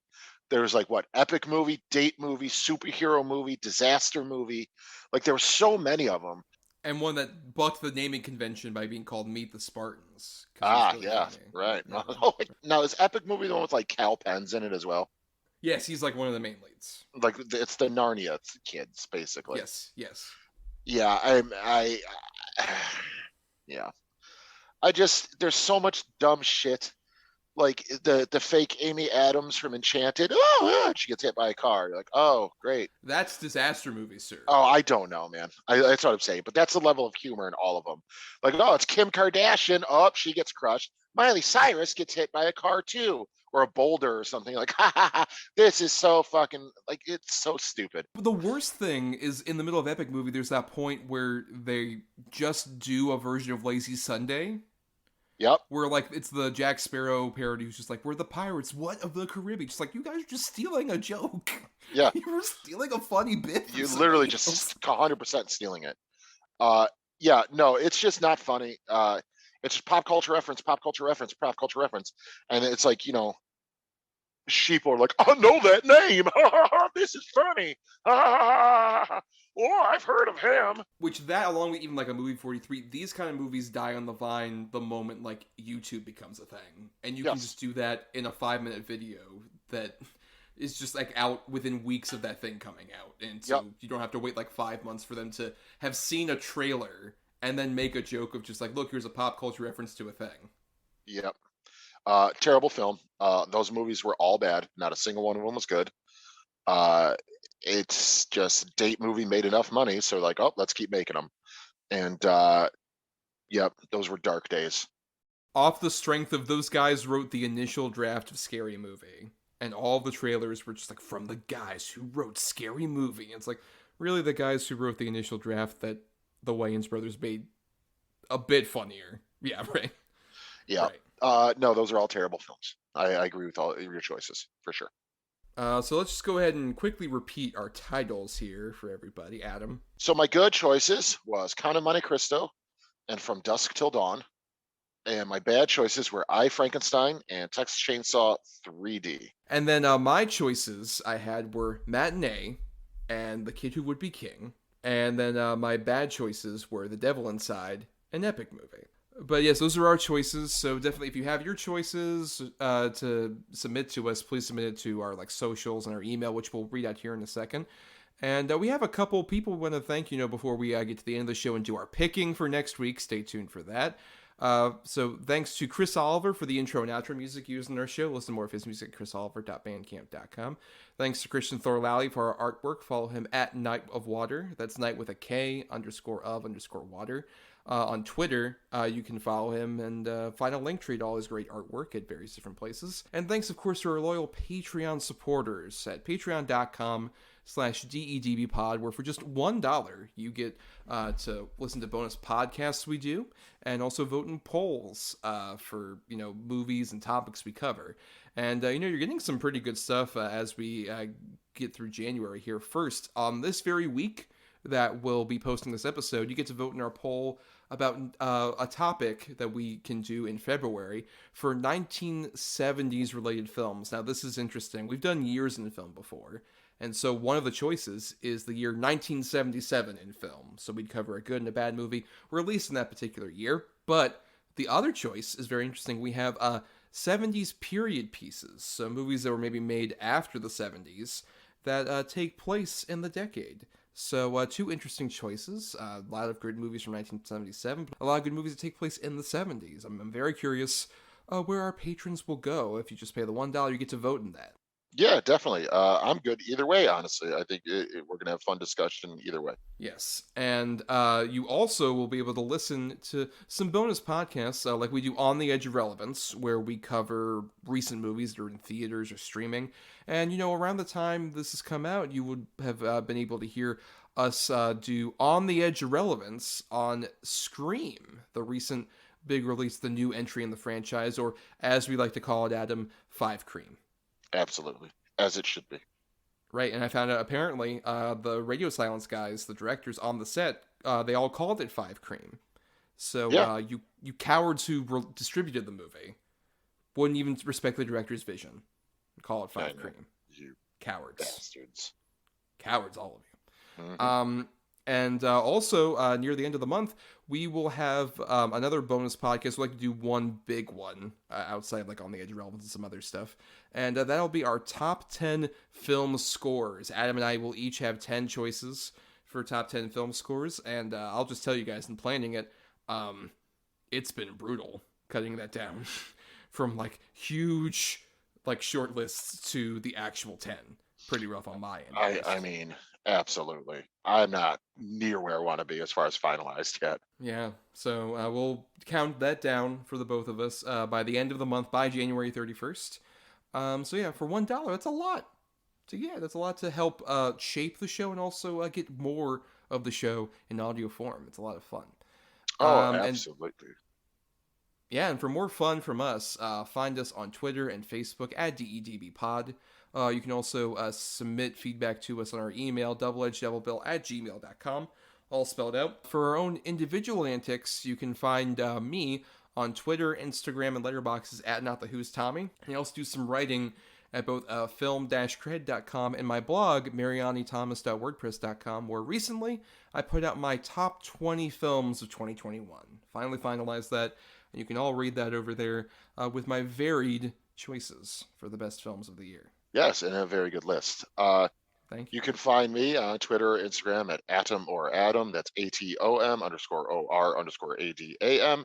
There's like what, epic movie, date movie, superhero movie, disaster movie. Like there were so many of them. And one that bucked the naming convention by being called Meet the Spartans. Really yeah, funny. Right. Yeah. Now, is epic movie the one with like Cal Penn's in it as well? Yes, he's like one of the main leads. Like it's the Narnia kids, basically. Yes. Yeah, yeah. There's so much dumb shit. Like the fake Amy Adams from Enchanted. Oh, she gets hit by a car. You're like, oh, great. That's disaster movies, sir. Oh, I don't know, man. That's what I'm saying. But that's the level of humor in all of them. Like, oh, it's Kim Kardashian. Oh, she gets crushed. Miley Cyrus gets hit by a car too, or a boulder or something. Like, ha ha ha. This is so fucking, like, it's so stupid. The worst thing is in the middle of epic movie, there's that point where they just do a version of Lazy Sunday. Yep. Where, like, it's the Jack Sparrow parody who's just like, we're the pirates, what, of the Caribbean? Just like, you guys are just stealing a joke. Yeah. You were stealing a funny bit. You literally just 100% stealing it. Yeah, no, it's just not funny. It's just pop culture reference. And it's like, you know, sheep are like, I know that name. This is funny. Oh, I've heard of him. Which that, along with even like a movie 43, these kind of movies die on the vine the moment like YouTube becomes a thing. And you can just do that in a 5-minute video that is just like out within weeks of that thing coming out. And so you don't have to wait like 5 months for them to have seen a trailer and then make a joke of just like, look, here's a pop culture reference to a thing. Yep. Terrible film. Those movies were all bad. Not a single one of them was good. It's just date movie made enough money, so like, oh, let's keep making them. And yep, those were dark days. Off the strength of those guys wrote the initial draft of Scary Movie, and all the trailers were just like from the guys who wrote Scary Movie. And it's like, really, the guys who wrote the initial draft that the Wayans brothers made a bit funnier. Yeah, right. Yeah. Right. No, those are all terrible films. I agree with all your choices for sure. So let's just go ahead and quickly repeat our titles here for everybody. Adam. So my good choices was Count of Monte Cristo and From Dusk Till Dawn. And my bad choices were I, Frankenstein and Texas Chainsaw 3D. And then my choices I had were Matinee and The Kid Who Would Be King. And then my bad choices were The Devil Inside and Epic Movie. But yes, those are our choices. So definitely, if you have your choices to submit to us, please submit it to our like socials and our email, which we'll read out here in a second. And we have a couple people we want to thank, before we get to the end of the show and do our picking for next week. Stay tuned for that. So thanks to Chris Oliver for the intro and outro music used in our show. Listen to more of his music at chrisoliver.bandcamp.com. Thanks to Christian Thorlally for our artwork. Follow him at Night of Water. That's night with a K _of_water. On Twitter, you can follow him and find a link tree to all his great artwork at various different places. And thanks, of course, to our loyal Patreon supporters at patreon.com/DEDBpod, where for just $1, you get to listen to bonus podcasts we do, and also vote in polls for, movies and topics we cover. And, you're getting some pretty good stuff as we get through January here. First, on this very week, that will be posting this episode, you get to vote in our poll about a topic that we can do in February for 1970s related films. Now, this is interesting. We've done years in film before, and so one of the choices is the year 1977 in film. So we'd cover a good and a bad movie released in that particular year. But the other choice is very interesting. We have 70s period pieces, so movies that were maybe made after the 70s that take place in the decade. So two interesting choices. A lot of good movies from 1977, but a lot of good movies that take place in the 70s. I'm very curious where our patrons will go. If you just pay the $1, you get to vote in that. Yeah, definitely. I'm good either way, honestly. I think we're going to have fun discussion either way. Yes, and you also will be able to listen to some bonus podcasts like we do On the Edge of Relevance, where we cover recent movies that are in theaters or streaming. And, around the time this has come out, you would have been able to hear us do On the Edge of Relevance on Scream, the recent big release, the new entry in the franchise, or as we like to call it, Adam, 5 Cream. Absolutely, as it should be. Right, and I found out apparently the Radio Silence guys, the directors on the set, they all called it 5 Cream. So Yeah. You cowards who distributed the movie wouldn't even respect the director's vision. Call it 5 Cream. You Cowards. bastards. Cowards, all of you. Mhm. And also, near the end of the month, we will have another bonus podcast. We'd like to do one big one outside, like On the Edge of Relevance and some other stuff. And that'll be our top 10 film scores. Adam and I will each have 10 choices for top 10 film scores. And I'll just tell you guys, in planning it, it's been brutal cutting that down from like huge like short lists to the actual 10. Pretty rough on my end. I mean, absolutely. I'm not near where I want to be as far as finalized yet. Yeah, so we'll count that down for the both of us by the end of the month, by January 31st. So yeah, for $1, that's a lot. So yeah, that's a lot to help shape the show and also get more of the show in audio form. It's a lot of fun. Oh, absolutely. And for more fun from us, find us on Twitter and Facebook at DEDBpod. You can also submit feedback to us on our email, doubleedgedoublebill@gmail.com, all spelled out. For our own individual antics, you can find me on Twitter, Instagram, and Letterboxd at NotTheWho'sTommy. And I also do some writing at both film-cred.com and my blog, marianithomas.wordpress.com, where recently I put out my top 20 films of 2021. Finally finalized that, and you can all read that over there with my varied choices for the best films of the year. Yes, and a very good list. Thank you. You can find me on Twitter or Instagram at Atom. That's ATOM_OR_ADAM.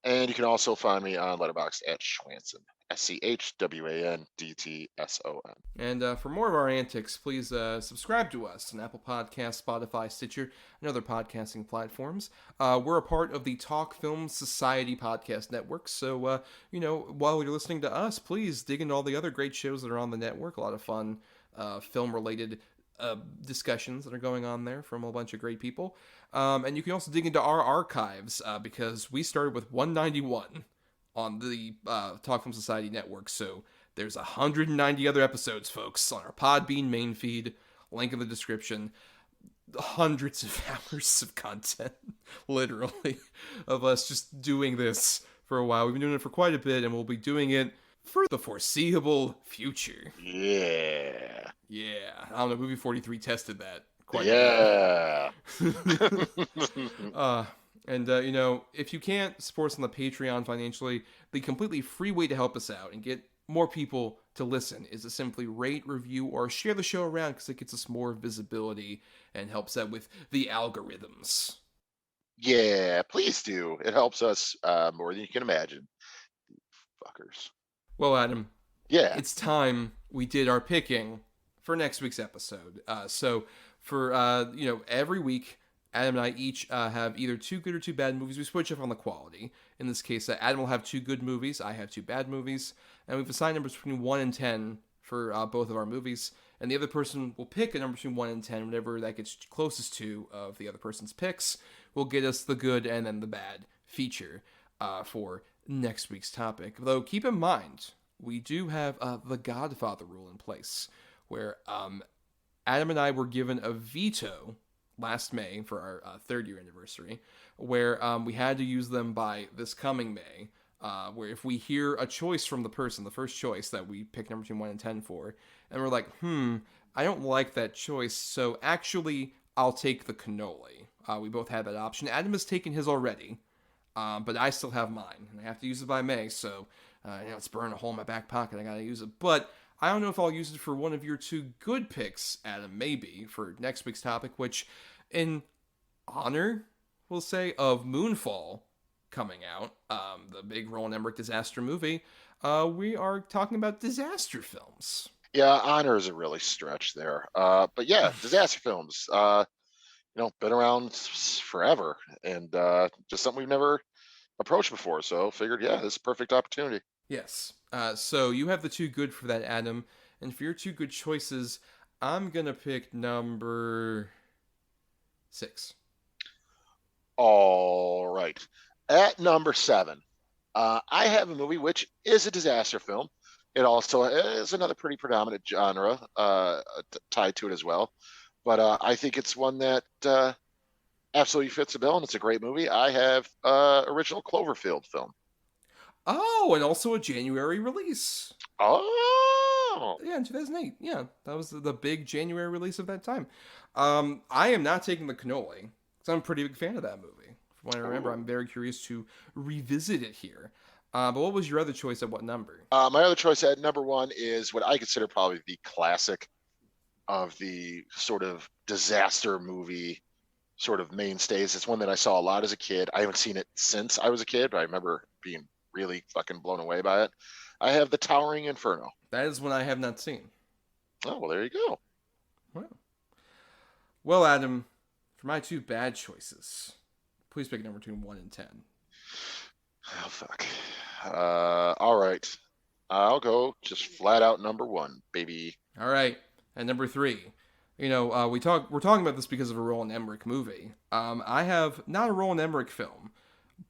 And you can also find me on Letterboxd at Schwanson. SCHWANDTSON. And for more of our antics, please subscribe to us on Apple Podcasts, Spotify, Stitcher, and other podcasting platforms. We're a part of the Talk Film Society podcast network, so, while you're listening to us, please dig into all the other great shows that are on the network. A lot of fun film-related discussions that are going on there from a bunch of great people. And you can also dig into our archives, because we started with 191 on the Talk Film Society network, so there's 190 other episodes, folks, on our Podbean main feed, link in the description. Hundreds of hours of content, literally, of us just doing this for a while. We've been doing it for quite a bit, and we'll be doing it for the foreseeable future. Yeah. Yeah. I don't know, Movie 43 tested that quite Yeah. And, if you can't support us on the Patreon financially, the completely free way to help us out and get more people to listen is to simply rate, review, or share the show around, because it gets us more visibility and helps out with the algorithms. Yeah, please do. It helps us more than you can imagine. You fuckers. Well, Adam. Yeah. It's time we did our picking for next week's episode. So for, every week, Adam and I each have either 2 good or 2 bad movies. We switch up on the quality. In this case, Adam will have 2 good movies. I have 2 bad movies. And we've assigned numbers between 1 and 10 for both of our movies. And the other person will pick a number between 1 and 10. Whatever that gets closest to of the other person's picks will get us the good and then the bad feature for next week's topic. Though, keep in mind, we do have the Godfather rule in place, where Adam and I were given a veto last May for our 3rd year anniversary, where we had to use them by this coming May. Where if we hear a choice from the person, the first choice that we pick number between 1 and 10 for, and we're like, I don't like that choice, so actually I'll take the cannoli. We both had that option. Adam has taken his already, but I still have mine, and I have to use it by May, so it's burning a hole in my back pocket. I gotta use it, but I don't know if I'll use it for one of your 2 good picks, Adam, maybe, for next week's topic, which, in honor, we'll say, of Moonfall coming out, the big Roland Emmerich disaster movie, we are talking about disaster films. Yeah, honor is a really stretch there. But yeah, disaster films, been around forever, and just something we've never approached before, so figured, yeah, this is a perfect opportunity. Yes. So you have the 2 good for that, Adam. And for your 2 good choices, I'm going to pick number 6. All right. At number 7, I have a movie which is a disaster film. It also is another pretty predominant genre tied to it as well. But I think it's one that absolutely fits the bill, and it's a great movie. I have original Cloverfield film. Oh, and also a January release. Oh! Yeah, in 2008. Yeah, that was the big January release of that time. I am not taking the cannoli, because I'm a pretty big fan of that movie. From what I remember, I'm very curious to revisit it here. But what was your other choice at what number? My other choice at number 1 is what I consider probably the classic of the sort of disaster movie sort of mainstays. It's one that I saw a lot as a kid. I haven't seen it since I was a kid, but I remember being really fucking blown away by it. I have The Towering Inferno. That is one I have not seen. Oh, well, there you go. Well, Adam, for my 2 bad choices, please pick a number between 1 and 10. Oh, fuck. All right. I'll go just flat out number 1, baby. All right. And number 3. We're talking about this because of a Roland Emmerich movie. I have not a Roland Emmerich film,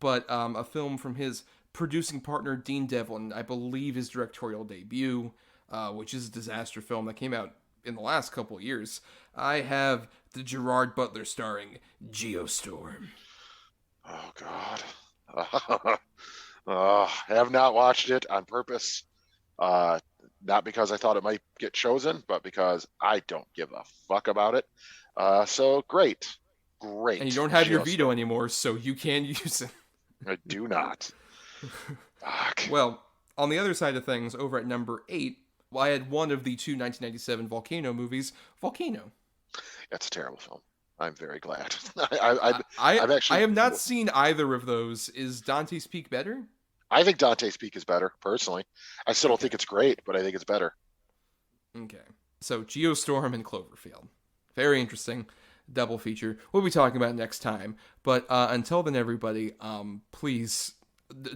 but a film from his producing partner Dean Devlin, I believe his directorial debut, which is a disaster film that came out in the last couple of years. I have the Gerard Butler starring Geostorm. Oh, God. Have not watched it on purpose. Not because I thought it might get chosen, but because I don't give a fuck about it. So great. And you don't have your veto anymore, so you can use it. I do not. Fuck. Well, on the other side of things, over at number 8, I had one of the 2 1997 Volcano movies, Volcano. That's a terrible film. I'm very glad. I have not seen either of those. Is Dante's Peak better? I think Dante's Peak is better, personally. I still don't think it's great, but I think it's better. Okay. So, Geostorm and Cloverfield. Very interesting. Double feature. We'll be talking about it next time. But until then, everybody, please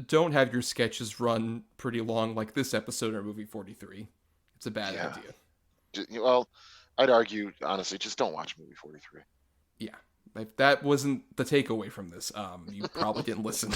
don't have your sketches run pretty long like this episode of Movie 43. It's a bad idea. Well, I'd argue, honestly, just don't watch Movie 43. Yeah. If that wasn't the takeaway from this, you probably didn't listen.